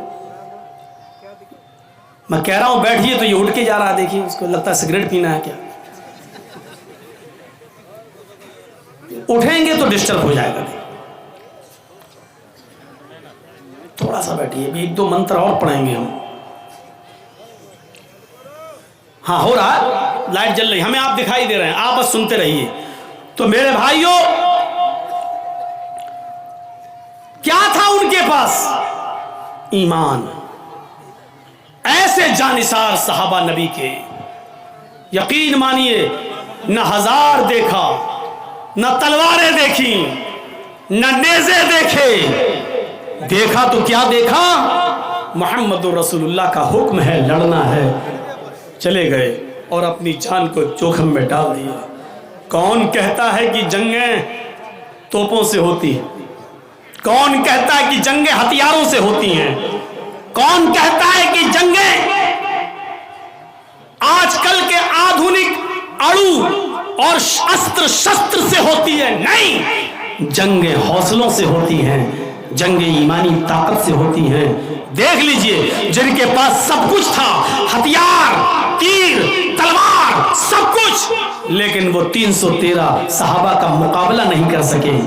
میں کہہ رہا ہوں بیٹھیے تو یہ اٹھ کے جا رہا ہے، دیکھیے اس کو لگتا ہے سگریٹ پینا ہے کیا۔ اٹھیں گے تو ڈسٹرب ہو جائے گا، تھوڑا سا بیٹھیے، 1-2 منتر اور پڑھیں گے ہم۔ ہاں ہو رہا ہے، لائٹ جل رہی، ہمیں آپ دکھائی دے رہے ہیں، آپ بس سنتے رہیے۔ تو میرے بھائیوں، کیا تھا ان کے پاس؟ ایمان۔ ایسے جانثار صحابہ نبی کے، یقین مانیے نہ 1000 دیکھا، نہ تلواریں دیکھی، نہ نیزے دیکھے، دیکھا تو کیا دیکھا؟ محمد رسول اللہ کا حکم ہے، لڑنا ہے، چلے گئے اور اپنی جان کو جوخم میں ڈال دیا۔ کون کہتا ہے کہ جنگیں توپوں سے ہوتی ہیں؟ کون کہتا ہے کہ جنگیں ہتھیاروں سے ہوتی ہیں؟ کون کہتا ہے کہ جنگیں آج کل کے آدھونک اڑو اور اسٹر شستر سے ہوتی ہے؟ نہیں، جنگیں حوصلوں سے ہوتی ہیں، جنگیں ایمانی طاقت سے ہوتی ہیں۔ دیکھ لیجئے جن کے پاس سب کچھ تھا، ہتھیار، تیر، تلوار، سب کچھ، لیکن وہ 313 صحابہ کا مقابلہ نہیں کر سکے۔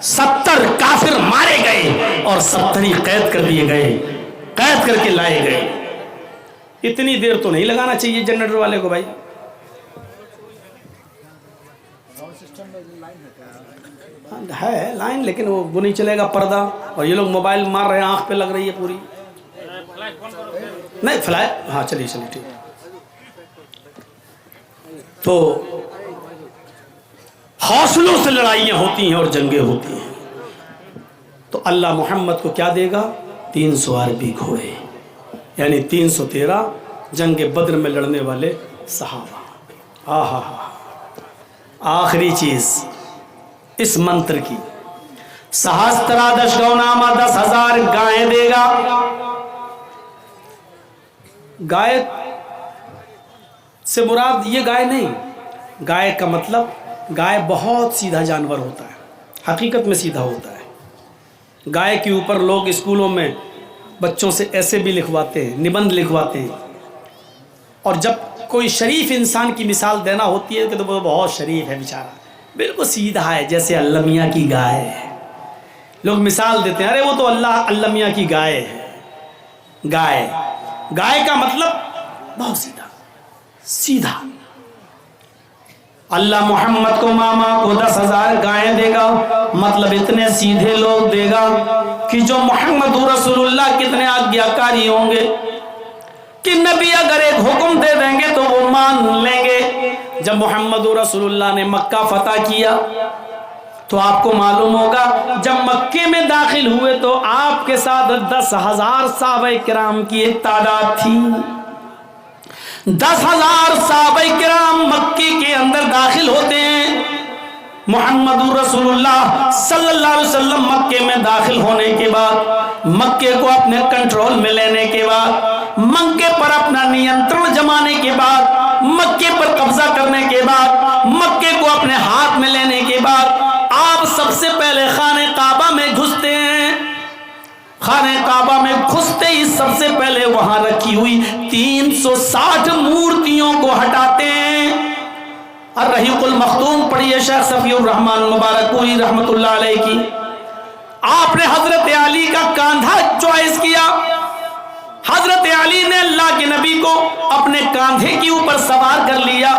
70 کافر مارے گئے اور 70 ہی قید کر دیے گئے، قید کر کے لائے گئے۔ اتنی دیر تو نہیں لگانا چاہیے جنریٹر والے کو بھائی۔ ہے لائن، لیکن وہ نہیں چلے گا پردہ، اور یہ لوگ موبائل مار رہے ہیں، آنکھ پہ لگ رہی ہے پوری۔ نہیں فلائٹ، ہاں چلیے چلیے ٹھیک۔ تو حوصلوں سے لڑائیاں ہوتی ہیں اور جنگیں ہوتی ہیں۔ تو اللہ محمد کو کیا دے گا؟ 300 عربی گھوڑے، یعنی 313 جنگ بدر میں لڑنے والے صحابہ۔ آخری چیز اس منتر کی، سہسترا دشگونامہ 10,000 گائیں دے گا۔ گائے سے مراد یہ گائے نہیں، گائے کا مطلب گائے بہت سیدھا جانور ہوتا ہے، حقیقت میں سیدھا ہوتا ہے۔ گائے کے اوپر لوگ اسکولوں میں بچوں سے ایسے بھی لکھواتے ہیں، نبند لکھواتے ہیں، اور جب کوئی شریف انسان کی مثال دینا ہوتی ہے کہ تو وہ بہت شریف ہے بیچارہ، بالکل سیدھا ہے جیسے اللہ میاں کی گائے ہے۔ لوگ مثال دیتے ہیں، ارے وہ تو اللہ میاں کی گائے ہے۔ گائے کا مطلب بہت سیدھا۔ اللہ محمد کو ماما کو 10,000 گائیں دے گا، مطلب اتنے سیدھے لوگ دے گا کہ جو محمد رسول اللہ کتنے آگیاکاری ہوں گے کہ نبی اگر ایک حکم دے دیں گے تو وہ مان لیں گے۔ جب محمد رسول اللہ نے مکہ فتح کیا تو آپ کو معلوم ہوگا جب مکے میں داخل ہوئے تو آپ کے ساتھ 10,000 صحابہ کرام کی ایک تعداد تھی۔ 10,000 صحابہ کرام مکے کے اندر داخل ہوتے ہیں۔ محمد رسول اللہ صلی اللہ علیہ وسلم مکے میں داخل ہونے کے بعد، مکے کو اپنے کنٹرول میں لینے کے بعد، مکے پر اپنا نینترن جمانے کے بعد، مکے پر قبضہ کرنے کے بعد، مکے کو اپنے ہاتھ میں لینے کے بعد، آپ سب سے پہلے خانہ کعبہ میں گھستے ہیں۔ خانہ کعبہ میں گھستے ہی سب سے پہلے وہاں رکھی ہوئی 360 مورتیوں کو ہٹاتے ہیں۔ الرحیق المختوم پڑھیے شیخ صفی الرحمن مبارک پوری رحمت اللہ علیہ کی۔ آپ نے حضرت علی کا کاندھا چوائس کیا، حضرت علی علی نے اللہ کے نبی کو اپنے کاندھے کے اوپر سوار کر لیا.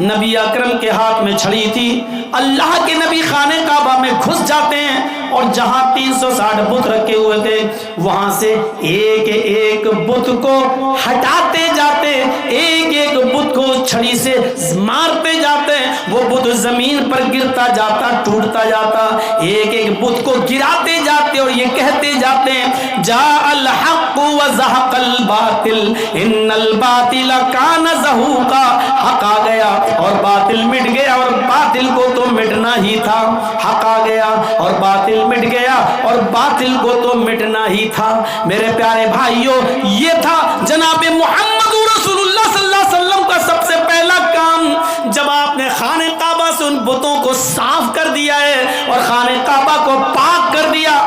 نبی اکرم کے ہاتھ میں چھڑی تھی. اللہ کے نبی خانہ کعبہ میں گھس جاتے ہیں اور جہاں 360 بت رکھے ہوئے تھے وہاں سے ایک ایک بت کو ہٹاتے جاتے, ایک ایک بت کو چھڑی سے مارتے جاتے. وہ بت زمین پر گرتا جاتا, ٹوٹتا جاتا. ایک ایک بت کو گراتے جاتے اور یہ کہتے جاتے ہیں جاء الحق وزهق الباطل ان الباطل کان زہوقا. حق آ گیا اور باطل مٹ گیا اور باطل کو تو مٹنا ہی تھا. حق آ گیا اور باطل مٹ گیا اور باطل کو تو مٹنا ہی تھا. میرے پیارے بھائیوں, یہ تھا جناب محمد رسول اللہ صلی اللہ علیہ وسلم کا سب سے پہلا کام. جب آپ نے خانہ کعبہ سے ان بتوں کو صاف کر دیا ہے اور خانہ کعبہ کو پاک کر دیا,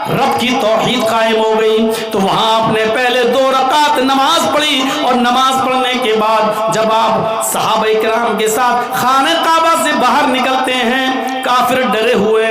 رب کی توحید قائم ہو گئی, تو وہاں آپ نے پہلے 2 رکعت نماز پڑھی اور نماز پڑھنے کے بعد جب آپ صحابہ کرام کے ساتھ خانہ کعبہ سے باہر نکلتے ہیں, کافر ڈرے ہوئے.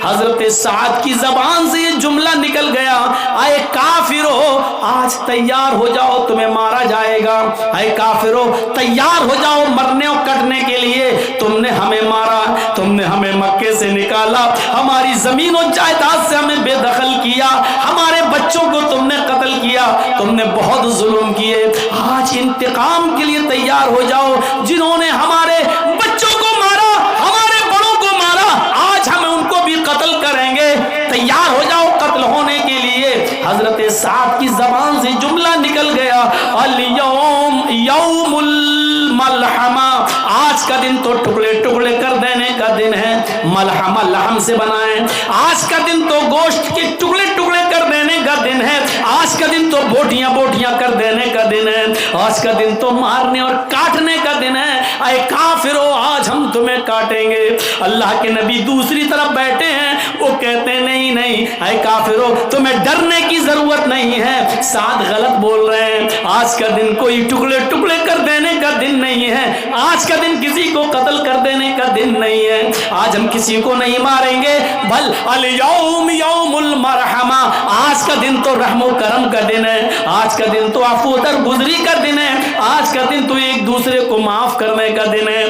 حضرت سعد کی زبان سے یہ جملہ نکل گیا, اے کافرو آج تیار ہو جاؤ تمہیں مارا جائے گا. اے کافرو تیار ہو جاؤ مرنے اور کٹنے کے لیے. تم نے ہمیں مارا, تم نے ہمیں مکے سے نکالا, ہماری زمین و جائیداد سے ہمیں بے دخل کیا, ہمارے بچوں کو تم نے قتل کیا, تم نے بہت ظلم کیے. آج انتقام کے لیے تیار ہو جاؤ. جنہوں نے ہمارے بچوں کو مارا, ہمارے بڑوں کو مارا, آج ہم ان کو بھی قتل کریں گے. تیار ہو جاؤ قتل ہونے کے لیے. حضرت سعد کی زبان سے جملہ نکل گیا الیوم یوم الملحمہ. آج کا دن تو ٹکڑے ٹکڑے کر دینے کا دن ہے. ملحمہ لحم سے بنا ہے. آج کا دن تو گوشت کے ٹکڑے ٹکڑے کر دینے کا دن ہے. آج کا دن تو بوٹیاں بوٹیاں کر دینے کا دن ہے. آج کا دن تو مارنے اور کاٹنے کا دن ہے. اے کافرو آج ہم تمہیں کاٹیں گے. اللہ کے نبی دوسری طرف بیٹھے ہیں, وہ کہتے نہیں نہیں اے کافرو تمہیں ڈرنے کی ضرورت نہیں ہے. سعد غلط بول رہے ہیں. آج کا دن کوئی ٹکڑے ٹکڑے کر دینے کا دن نہیں ہے. آج کا دن کسی کو قتل کر دینے کا دن نہیں ہے. آج ہم کسی کو نہیں ماریں گے, بل الیوم یوم المرحمہ. آج کا دن تو رحم و کرم کا دن ہے. آج کا دن تو عفو درگزری کا دن ہے. آج کا دن تو ایک دوسرے کو معاف کرنے کا دن ہے.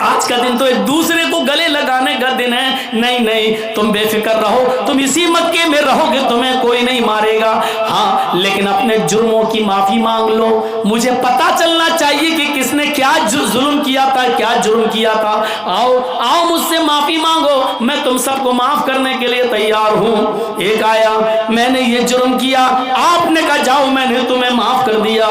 آج کا دن تو ایک دوسرے کو گلے لگانے کا دن ہے. نہیں نہیں تم بے فکر رہو, تم اسی مکے میں رہو گے, تمہیں کوئی نہیں مارے گا. ہاں لیکن اپنے جرموں کی معافی مانگ لو. مجھے پتا چلنا چاہیے کہ کس نے کیا ظلم کیا تھا, کیا جرم کیا تھا. آؤ آؤ مجھ سے معافی مانگو, میں تم سب کو معاف کرنے کے لیے تیار ہوں. ایک آیا, میں نے یہ جرم کیا, آپ نے کہا جاؤ میں نے تمہیں معاف کر دیا.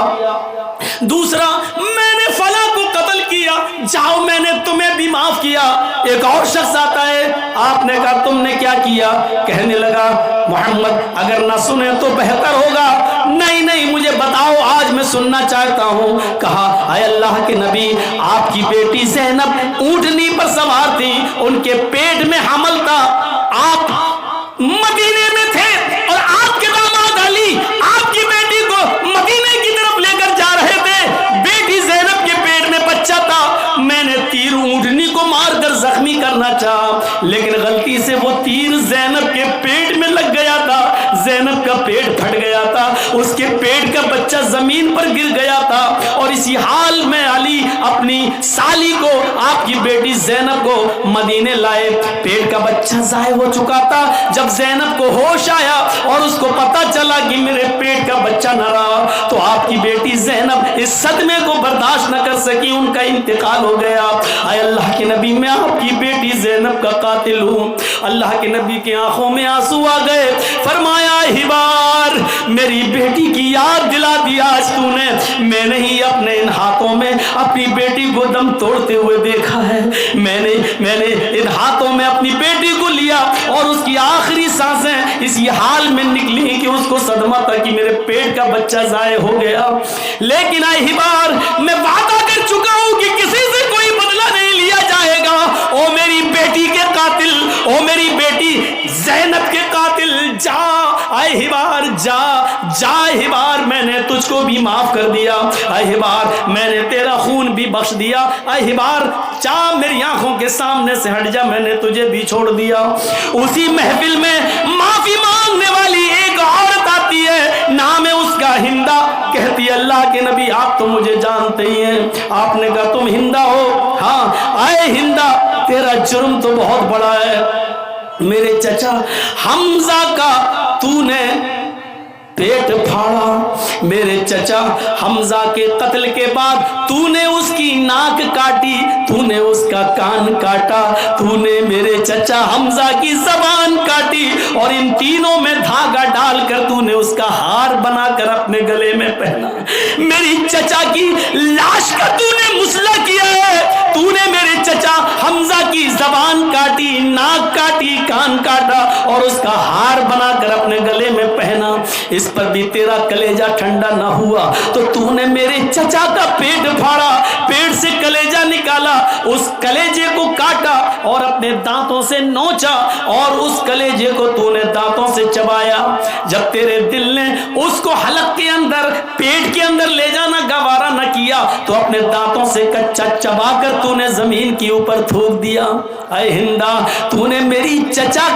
دوسرا, میں نے فلاں کو قتل کیا, جاؤ میں نے تمہیں بھی معاف کیا. ایک اور شخص آتا ہے, آپ نے کہا تم نے کیا کیا؟ کہنے لگا محمد اگر نہ سنے تو بہتر ہوگا. نہیں نہیں مجھے بتاؤ, آج میں سننا چاہتا ہوں. کہا اے اللہ کے نبی آپ کی بیٹی زینب اونٹنی پر سوار تھی, ان کے پیٹ میں حمل تھا, آپ مدینے میں تھے اور آپ کے داماد علی آپ کی بیٹی کو مدینے کی طرف لے کر جا رہے تھے. بیٹی زینب کے پیٹ میں بچہ تھا. میں نے تیر اونٹنی کو مار کر زخمی کرنا چاہا, لیکن غلطی سے وہ تیر زینب کے پیٹ میں لگ گیا تھا. زینب کا پیٹ پھٹ گیا تھا, اس کے پیٹ کا بچہ زمین پر گر گیا تھا. اور اسی حال میں علی اپنی سالی کو, آپ کی بیٹی زینب کو مدینے لائے. پیٹ کا بچہ ضائع ہو چکا تھا. جب زینب کو ہوش آیا اور اس کو پتا چلا کہ میرے پیٹ کا بچہ نہ رہا, تو آپ کی بیٹی زینب اس صدمے کو برداشت نہ کر سکی, ان کا انتقال ہو گیا. اے اللہ کے نبی میں آپ کی بیٹی زینب کا قاتل ہوں. اللہ کے نبی کی آنکھوں میں آنسو آ گئے. فرمایا ہبار میری بیٹی کی یاد دلا دیا آج تو نے. میں نے ہی اپنے ان ہاتھوں میں اپنی بیٹی کو دم توڑتے ہوئے دیکھا ہے. میں نے ان ہاتھوں میں اپنی بیٹی کو لیا اور اس کی آخری سانسیں اسی حال میں نکلی کہ اس کو صدمہ تھا کہ میرے پیٹ کا بچہ ضائع ہو گیا. لیکن اے ہبار میں وعدہ کر چکا ہوں کہ کسی سے کوئی بدلہ نہیں لیا جائے گا. او میری بیٹی کے قاتل, او میری بیٹی زینب کے قاتل, جا اے ہبار جا جا ہبار, میں نے تجھ کو بھی معاف کر دیا. اے ہبار میں نے تیرا خون بھی بخش دیا. اے ہبار جا میری آنکھوں کے سامنے سے ہٹ جا, میں نے تجھے بھی چھوڑ دیا. اسی محفل میں معافی مانگنے والی ایک عورت آتی ہے, نام ہے اس کا ہندا. آپ تو مجھے جانتے ہی ہیں. آپ نے کہا تم ہندا ہو؟ ہاں. آئے ہندا تیرا جرم تو بہت بڑا ہے. میرے چچا حمزہ کا تو نے پیٹ پھاڑا. میرے چچا حمزہ کے قتل کے بعد تو نے اس کی ناک کاٹی, تو نے اس کا کان کاٹا, تو نے میرے چچا حمزہ کی زبان کاٹی, اور ان تینوں میں دھاگا ڈال کر تو نے اس کا ہار بنا کر اپنے گلے میں پہنا. میری چچا کی لاش کا تو نے مسئلہ کیا ہے. تو نے میرے چچا حمزہ کی زبان کاٹی, ناک کاٹی, کان کاٹا اور اس کا ہار بنا کر اپنے گلے میں پہنا. اس پر بھی تیرا کلیجہ ٹھنڈا نہ ہوا تو تو نے میرے چچا کا پیٹ پھاڑا, پیٹ سے کلیجہ نکالا, اس کلیجے کو کاٹا اور اپنے دانتوں سے نوچا اور اس کلیجے کو تو نے دانتوں سے چبایا. جب تیرے دل نے اس کو حلق کے اندر, پیٹ کے اندر لے جانا گوارا نہ کیا تو اپنے دانتوں سے کچا چبا کر تو نے زمین کے اوپر تھوک دیا. اے ہندا تو نے میرے چچا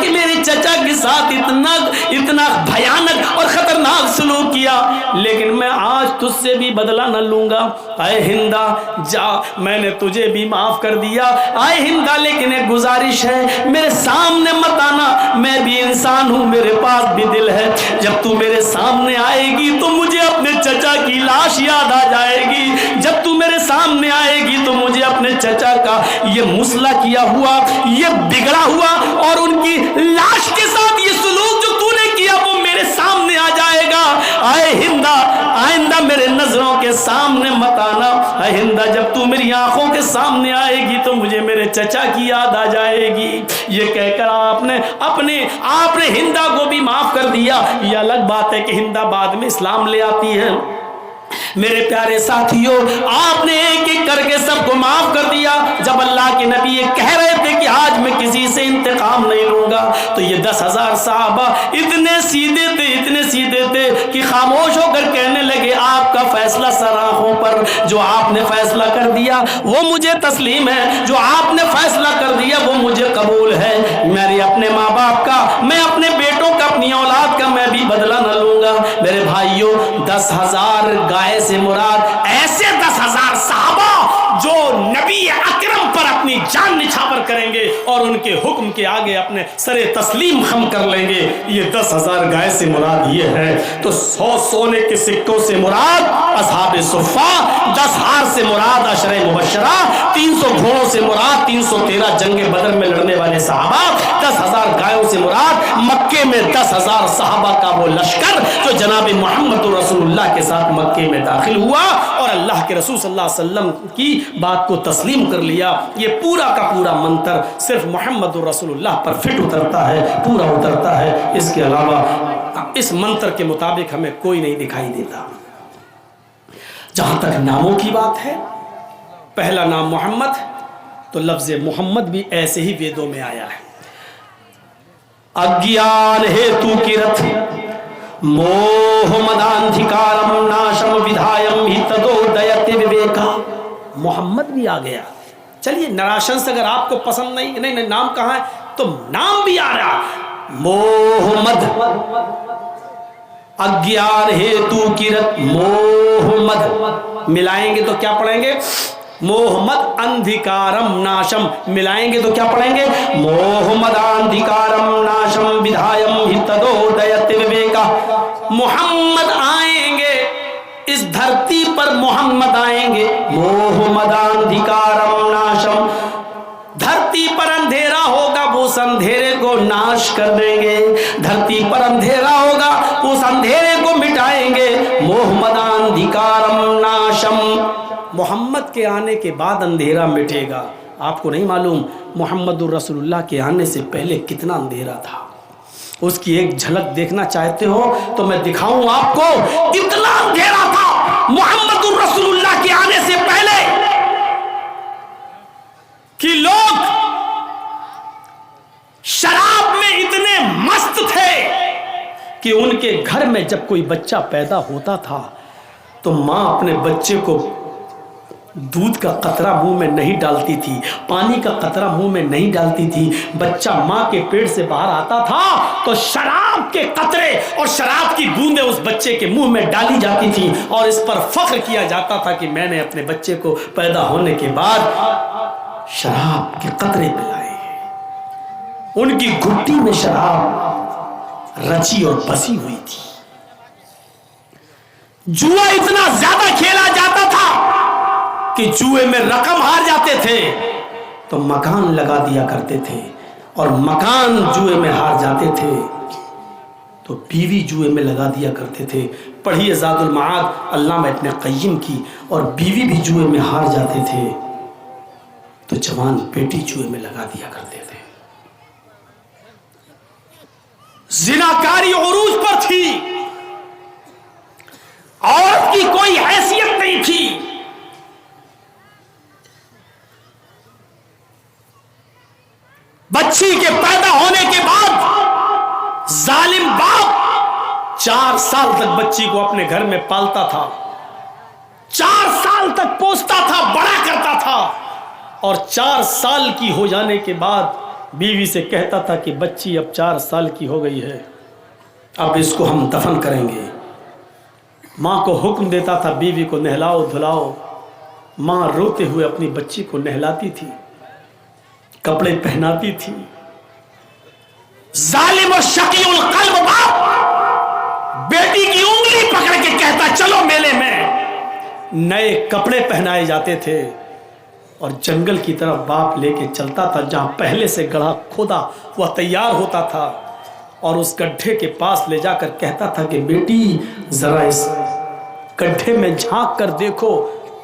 کے ساتھ اتنا بھیانک اور خطرناک سلوک کیا, لیکن میں آج تجھ سے بھی بدلہ نہ لوں گا. اے ہندا جا, میں نے تجھے بھی معاف کر دیا. اے ہندا لیکن ایک گزارش ہے, میرے سامنے مت آنا, میں بھی انسان ہوں, میرے پاس بھی دل ہے. جب تو میرے سامنے آئے گی تو مجھے اپنے چچا کی لاش یاد آ جائے گی. جب تو میرے سامنے آئے گی تو مجھے اپنے چچا کا یہ مسئلہ کیا ہوا, یہ بگڑا ہوا اور ان کی لاش کے ساتھ یہ سلوک جو تو نے کیا وہ میرے سامنے آ جائے گا. اے ہندا آئندہ میرے نظروں کے سامنے مت آنا. اے ہندا جب تو میری آنکھوں کے سامنے آئے گی تو مجھے میرے چچا کی یاد آ جائے گی. یہ کہہ کر آپ نے ہندا کو بھی معاف کر دیا. یہ الگ بات ہے کہ ہندا بعد میں اسلام لے آتی ہے. میرے پیارے ساتھیوں, آپ نے ایک ایک کر کے سب کو معاف کر دیا. جب اللہ کے نبی یہ کہہ رہے تھے کہ آج میں کسی سے انتقام نہیں لوں گا, تو یہ 10,000 صحابہ اتنے سیدھے تھے کہ خاموش ہو کر کہنے لگے آپ کا فیصلہ سراخوں پر, جو آپ نے فیصلہ کر دیا وہ مجھے تسلیم ہے, جو آپ نے فیصلہ کر دیا وہ مجھے قبول ہے. میرے اپنے ماں باپ کا, میں اپنے بیٹوں کا, اپنی اولاد کا میں بھی بدلہ نہ لوں گا. میرے بھائیوں, 10,000 گائے سے مراد ایسے 10,000 صحابہ جو نبی اکرم پر اپنی جان نچھاور کریں گے اور ان کے حکم کے آگے اپنے سر تسلیم خم کر لیں گے. یہ 10,000 گائے سے مراد یہ ہے. تو 100 سونے کے سکوں سے مراد اصحاب صفہ, 10 ہار سے مراد عشرہ مبشرہ, 300 گھوڑوں سے مراد 313 جنگ بدر میں لڑنے والے صحابہ, 10,000 گائےوں سے مراد مکے میں 10,000 صحابہ کا وہ لشکر جو جناب محمد رسول اللہ کے ساتھ مکے میں داخل ہوا اور اللہ کے رسول صلی اللہ علیہ وسلم کی بات کو تسلیم کر لیا. یہ پورا کا پورا منتر صرف محمد رسول اللہ پر فٹ اترتا ہے, پورا اترتا ہے. اس کے علاوہ اس منتر کے مطابق ہمیں کوئی نہیں دکھائی دیتا. جہاں تک ناموں کی بات ہے, پہلا نام محمد, تو لفظ محمد بھی ایسے ہی ویدوں میں آیا ہے. اگیان ہیتو کرت موہ مدانتھکارم ناشم ودھایم ہتدودیت وویکا. محمد بھی آ گیا. چلیے نراشنس اگر آپ کو پسند نہیں نام کہاں ہے تو نام بھی آ رہا. محمد اگیان ہیتو کرت محمد, ملائیں گے تو کیا پڑھیں گے؟ محمد اندھکارم ناشم, ملائیں گے تو کیا پڑھیں گے؟ محمد اندھکارم ناشم ودھایم ہتدودیت وویکا. محمد آئیں گے, اس دھرتی پر محمد آئیں گے. محمد اندھکارم ناشم, دھرتی پر اندھیرا ہوگا وہ اس اندھیرے کو ناش کر دیں گے. دھرتی پر اندھیرا ہوگا اس اندھیرے کو مٹائیں گے. محمد اندھکارم ناشم, محمد کے آنے کے بعد اندھیرا مٹے گا. آپ کو نہیں معلوم محمد الرسول اللہ کے آنے سے پہلے کتنا اندھیرا تھا. اس کی ایک جھلک دیکھنا چاہتے ہو تو میں دکھاؤں آپ کو. کتنا اندھیرا تھا محمد الرسول اللہ کے آنے سے پہلے کہ لوگ شراب میں اتنے مست تھے کہ ان کے گھر میں جب کوئی بچہ پیدا ہوتا تھا تو ماں اپنے بچے کو دودھ کا قطرہ منہ میں نہیں ڈالتی تھی، پانی کا قطرہ منہ میں نہیں ڈالتی تھی۔ بچہ ماں کے پیٹ سے باہر آتا تھا تو شراب کے قطرے اور شراب کی بوندیں اس بچے کے منہ میں ڈالی جاتی تھی، اور اس پر فخر کیا جاتا تھا کہ میں نے اپنے بچے کو پیدا ہونے کے بعد شراب کے قطرے پلائے۔ ان کی گھٹی میں شراب رچی اور بسی ہوئی تھی۔ جوا اتنا زیادہ کھیلا جاتا تھا کہ جوئے میں رقم ہار جاتے تھے تو مکان لگا دیا کرتے تھے، اور مکان جوئے میں ہار جاتے تھے تو بیوی جوئے میں لگا دیا کرتے تھے۔ پڑھیے زاد المعاد علامہ ابن قیم کی۔ اور بیوی بھی جوئے میں ہار جاتے تھے تو جوان بیٹی جوئے میں لگا دیا کرتے تھے۔ زناکاری عروج پر تھی، عورت کی کوئی حیثیت نہیں تھی۔ بچی کے پیدا ہونے کے بعد ظالم باپ 4 سال تک بچی کو اپنے گھر میں پالتا تھا، 4 سال تک پوستا تھا، بڑا کرتا تھا، اور 4 سال کی ہو جانے کے بعد بیوی سے کہتا تھا کہ بچی اب 4 سال کی ہو گئی ہے، اب اس کو ہم دفن کریں گے۔ ماں کو حکم دیتا تھا بیوی کو نہلاؤ دھلاؤ۔ ماں روتے ہوئے اپنی بچی کو نہلاتی تھی، کپڑے پہناتی تھی۔ ظالم و شقی القلب باپ بیٹی کی انگلی پکڑ کے کہتا چلو میلے میں۔ نئے کپڑے پہنائے جاتے تھے اور جنگل کی طرف باپ لے کے چلتا تھا جہاں پہلے سے گڑھا کھودا وہ تیار ہوتا تھا، اور اس گڈھے کے پاس لے جا کر کہتا تھا کہ بیٹی ذرا اس گڈھے میں جھانک کر دیکھو،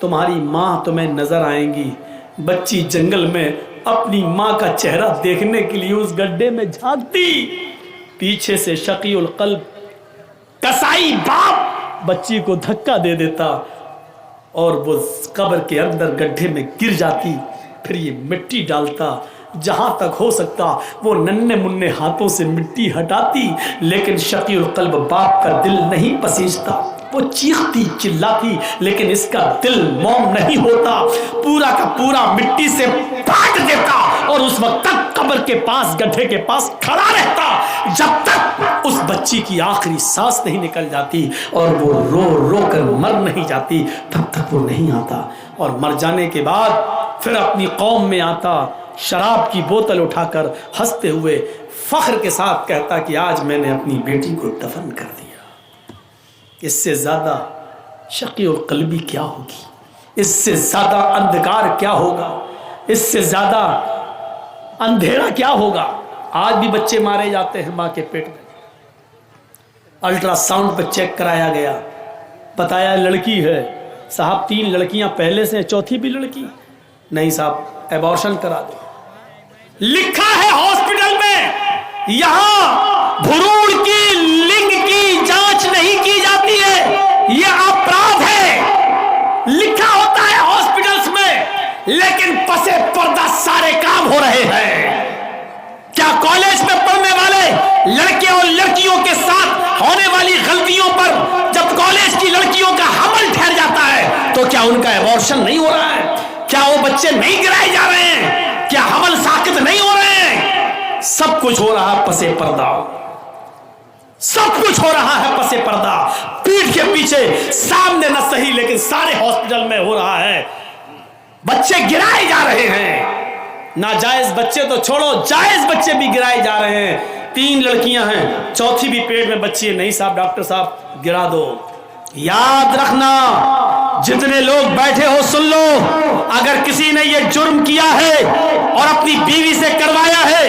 تمہاری ماں تمہیں نظر آئیں گی۔ بچی جنگل میں اپنی ماں کا چہرہ دیکھنے کے لیے اس گڈھے میں جھانکتی، پیچھے سے شقی القلب کسائی باپ بچی کو دھکا دے دیتا اور وہ قبر کے اندر گڈھے میں گر جاتی۔ پھر یہ مٹی ڈالتا، جہاں تک ہو سکتا وہ ننھے منھے ہاتھوں سے مٹی ہٹاتی، لیکن شقی القلب باپ کا دل نہیں پسیجتا۔ وہ چیختی چلاتی لیکن اس کا دل موم نہیں ہوتا، پورا کا پورا مٹی سے پاٹ دیتا، اور اس وقت تک قبر کے پاس گڈھے کے پاس کھڑا رہتا جب تک اس بچی کی آخری سانس نہیں نکل جاتی اور وہ رو رو کر مر نہیں جاتی، تب تک وہ نہیں آتا۔ اور مر جانے کے بعد پھر اپنی قوم میں آتا، شراب کی بوتل اٹھا کر ہنستے ہوئے فخر کے ساتھ کہتا کہ آج میں نے اپنی بیٹی کو دفن کر دیا۔ اس سے زیادہ شقی اور قلبی کیا ہوگی؟ اس سے زیادہ اندھکار کیا ہوگا؟ اس سے زیادہ اندھیرا کیا ہوگا؟ آج بھی بچے مارے جاتے ہیں ماں کے پیٹ میں۔ الٹرا ساؤنڈ پہ چیک کرایا گیا، بتایا لڑکی ہے۔ صاحب 3 لڑکیاں پہلے سے، 4تھی بھی لڑکی؟ نہیں صاحب ایبارشن کرا دو۔ لکھا ہے ہاسپٹل میں یہاں بھروڑ کی لنگ کی جانچ نہیں کی جاتی ہے، یہ اپرادھ ہے، لکھا ہوتا ہے ہاسپٹلز میں، لیکن پسے پردہ سارے کام ہو رہے ہیں۔ کیا کالج میں پڑھنے والے لڑکے اور لڑکیوں کے ساتھ ہونے والی غلطیوں پر جب کالج کی لڑکیوں کا حمل ٹھہر جاتا ہے تو کیا ان کا ایبارشن نہیں ہو رہا ہے؟ کیا وہ بچے نہیں گرائے جا رہے ہیں؟ کیا حمل ساقط نہیں ہو رہے ہیں؟ سب کچھ ہو رہا ہے پسے پردہ، سب کچھ ہو رہا ہے پسے پردہ، پیٹھ کے پیچھے، سامنے نہ صحیح لیکن سارے ہاسپٹل میں ہو رہا ہے۔ بچے گرائے جا رہے ہیں، ناجائز بچے تو چھوڑو، جائز بچے بھی گرائے جا رہے ہیں۔ 3 لڑکیاں ہیں، 4تھی بھی پیٹ میں بچی ہے، نہیں صاحب ڈاکٹر صاحب گرا دو۔ یاد رکھنا، جتنے لوگ بیٹھے ہو سن لو، اگر کسی نے یہ جرم کیا ہے اور اپنی بیوی سے کروایا ہے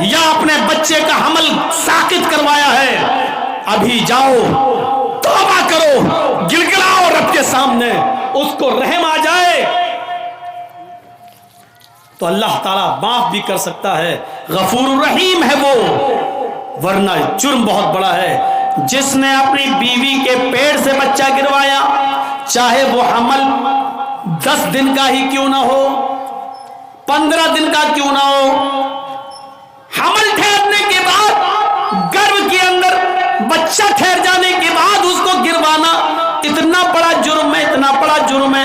یا اپنے بچے کا حمل ساقط کروایا ہے، ابھی جاؤ توبہ کرو، گڑگڑاؤ رب کے سامنے، اس کو رحم آ جائے تو اللہ تعالیٰ معاف بھی کر سکتا ہے، غفور الرحیم ہے وہ، ورنہ جرم بہت بڑا ہے۔ جس نے اپنی بیوی کے پیٹ سے بچہ گروایا، چاہے وہ حمل 10 دن کا ہی کیوں نہ ہو، 15 دن کا کیوں نہ ہو، حمل ٹھہرنے کے بعد گربھ کے اندر بچہ ٹھہر جانے کے بعد اس کو گروانا اتنا بڑا جرم ہے، اتنا بڑا جرم ہے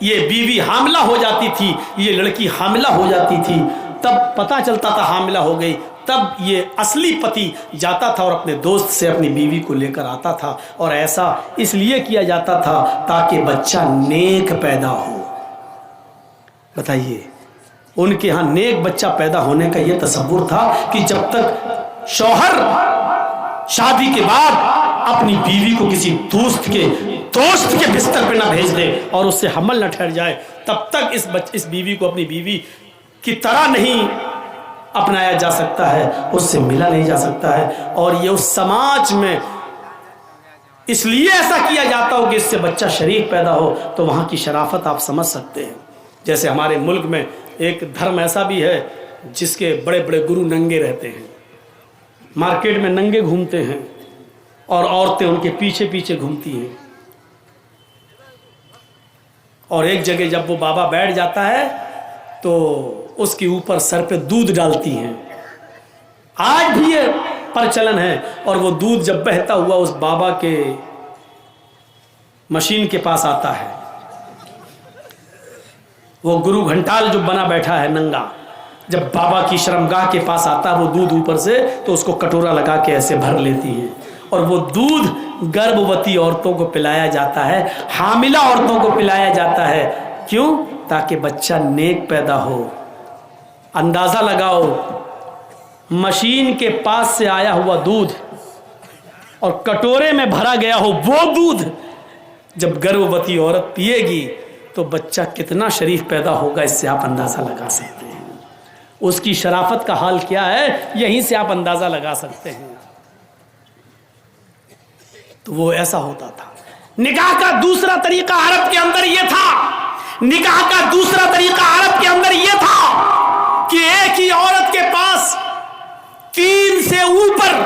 یہ بیوی حاملہ ہو جاتی تھی، یہ لڑکی حاملہ ہو جاتی تھی، تب پتہ چلتا تھا حاملہ ہو گئی، تب یہ اصلی پتی جاتا تھا اور اپنے دوست سے اپنی بیوی کو لے کر آتا تھا، اور ایسا اس لیے کیا جاتا تھا تاکہ بچہ نیک پیدا ہو۔ بتائیے، ان کے ہاں نیک بچہ پیدا ہونے کا یہ تصور تھا کہ جب تک شوہر شادی کے بعد اپنی بیوی کو کسی دوست کے بستر پہ نہ بھیج دے اور اس سے حمل نہ ٹھہر جائے، تب تک اس بیوی کو اپنی بیوی کی طرح نہیں اپنایا جا سکتا ہے، اس سے ملا نہیں جا سکتا ہے۔ اور یہ اس سماج میں اس لیے ایسا کیا جاتا ہو کہ اس سے بچہ شریف پیدا ہو، تو وہاں کی شرافت آپ سمجھ سکتے ہیں۔ جیسے ہمارے ملک میں ایک دھرم ایسا بھی ہے جس کے بڑے بڑے گرو ننگے رہتے ہیں، مارکیٹ میں ننگے گھومتے ہیں اور عورتیں ان کے پیچھے پیچھے گھومتی ہیں، اور ایک جگہ جب وہ بابا بیٹھ جاتا ہے تو اس کے اوپر سر پہ دودھ ڈالتی ہیں۔ آج بھی یہ پرچلن ہے، اور وہ دودھ جب بہتا ہوا اس بابا کے مشین کے پاس آتا ہے، وہ گرو گھنٹال جو بنا بیٹھا ہے ننگا، جب بابا کی شرمگاہ کے پاس آتا ہے وہ دودھ اوپر سے، تو اس کو کٹورا لگا کے ایسے بھر لیتی ہیں، اور وہ دودھ گربھوتی عورتوں کو پلایا جاتا ہے، حاملہ عورتوں کو پلایا جاتا ہے۔ کیوں؟ تاکہ بچہ نیک پیدا ہو۔ اندازہ لگاؤ، مشین کے پاس سے آیا ہوا دودھ اور کٹورے میں بھرا گیا ہو وہ دودھ جب گربھوتی عورت پیے گی تو بچہ کتنا شریف پیدا ہوگا، اس سے آپ اندازہ لگا سکتے ہیں۔ اس کی شرافت کا حال کیا ہے، یہیں سے آپ اندازہ لگا سکتے ہیں۔ تو وہ ایسا ہوتا تھا۔ نکاح کا دوسرا طریقہ عرب کے اندر یہ تھا، نکاح کا دوسرا طریقہ عرب کے اندر یہ تھا کہ ایک ہی عورت کے پاس 3 سے اوپر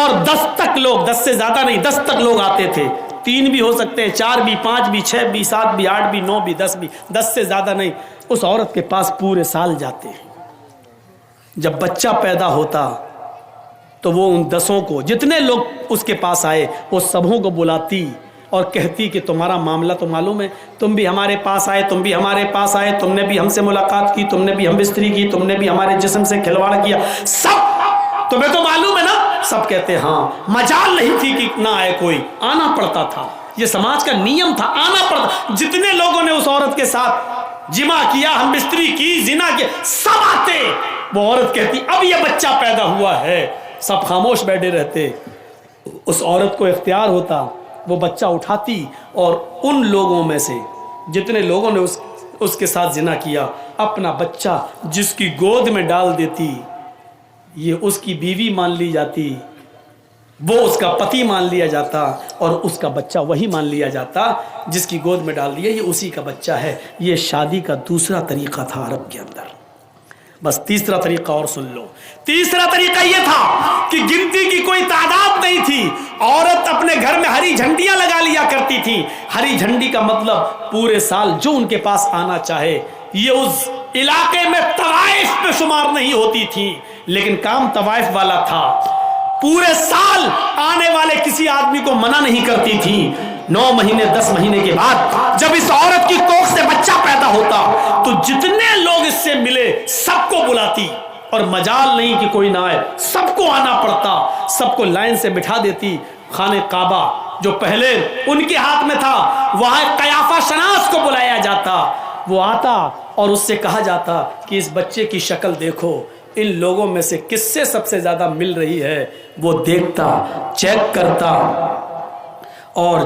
اور 10 تک لوگ، 10 سے زیادہ نہیں، 10 تک لوگ آتے تھے۔ 3 بھی ہو سکتے ہیں، 4 بھی، 5 بھی، 6 بھی، 7 بھی، 8 بھی، 9 بھی، 10 بھی، 10 سے زیادہ نہیں۔ اس عورت کے پاس پورے سال جاتے ہیں۔ جب بچہ پیدا ہوتا تو وہ ان 10 کو، جتنے لوگ اس کے پاس آئے، وہ سبوں کو بلاتی اور کہتی کہ تمہارا معاملہ تو معلوم ہے، تم بھی ہمارے پاس آئے، تم بھی ہمارے پاس آئے، تم نے بھی ہم سے ملاقات کی، تم نے بھی ہم بستری کی، تم نے بھی ہمارے جسم سے کھلواڑ کیا، سب تمہیں تو معلوم ہے نا۔ سب کہتے ہاں۔ مجال نہیں تھی کہ نہ آئے کوئی، آنا پڑتا تھا، یہ سماج کا نیم تھا، آنا پڑتا۔ جتنے لوگوں نے اس عورت کے ساتھ جمع کیا، ہم بستری کی، زنا کیا، سب آتے۔ وہ عورت کہتی اب یہ بچہ پیدا ہوا ہے، سب خاموش بیٹھے رہتے۔ اس عورت کو اختیار ہوتا، وہ بچہ اٹھاتی اور ان لوگوں میں سے جتنے لوگوں نے اس کے ساتھ زنا کیا، اپنا بچہ جس کی گود میں ڈال دیتی۔ یہ اس کی بیوی مان لی جاتی، وہ اس کا پتی مان لیا جاتا، اور اس کا بچہ وہی مان لیا جاتا جس کی گود میں ڈال دیا یہ اسی کا بچہ ہے۔ یہ شادی کا دوسرا طریقہ تھا عرب کے اندر۔ بس تیسرا طریقہ اور سن لو۔ تیسرا طریقہ یہ تھا کہ گنتی کی کوئی تعداد نہیں تھی، عورت اپنے گھر میں ہری جھنڈیاں لگا لیا کرتی تھی۔ ہری جھنڈی کا مطلب پورے سال جو ان کے پاس آنا چاہے، یہ اس علاقے میں طوائف میں شمار نہیں ہوتی تھی، لیکن کام طوائف والا تھا۔ پورے سال آنے والے کسی آدمی کو منع نہیں کرتی تھی۔ 9 مہینے 10 مہینے کے بعد جب اس عورت کی کوکھ سے بچہ پیدا ہوتا تو جتنے لوگ اس سے ملے سب کو بلاتی، اور مجال نہیں کہ کوئی نہ آئے، سب کو آنا پڑتا، سب کو لائن سے بٹھا دیتی۔ خانہ کعبہ جو پہلے ان کے ہاتھ میں تھا، وہاں قیافہ شناس کو بلایا جاتا، وہ آتا اور اس سے کہا جاتا کہ اس بچے کی شکل دیکھو، ان لوگوں میں سے کس سے سب سے زیادہ مل رہی ہے۔ وہ دیکھتا، چیک کرتا، اور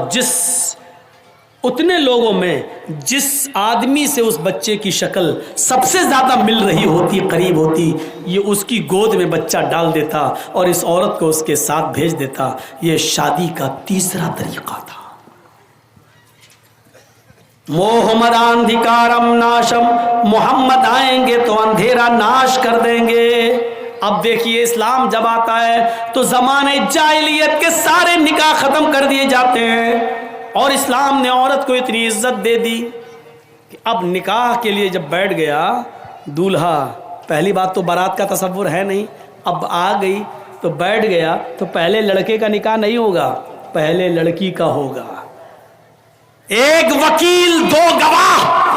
اتنے لوگوں میں جس آدمی سے اس بچے کی شکل سب سے زیادہ مل رہی ہوتی، قریب ہوتی، یہ اس کی گود میں بچہ ڈال دیتا اور اس عورت کو اس کے ساتھ بھیج دیتا۔ یہ شادی کا تیسرا طریقہ تھا۔ موہمداندھکارم ناشم، محمد آئیں گے تو اندھیرا ناش کر دیں گے۔ اب دیکھیے اسلام جب آتا ہے تو زمانے جاہلیت کے سارے نکاح ختم کر دیے جاتے ہیں، اور اسلام نے عورت کو اتنی عزت دے دی کہ اب نکاح کے لیے جب بیٹھ گیا دولہا، پہلی بات تو بارات کا تصور ہے نہیں، اب آ گئی تو بیٹھ گیا تو پہلے لڑکے کا نکاح نہیں ہوگا، پہلے لڑکی کا ہوگا۔ ایک وکیل، 2 گواہ،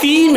3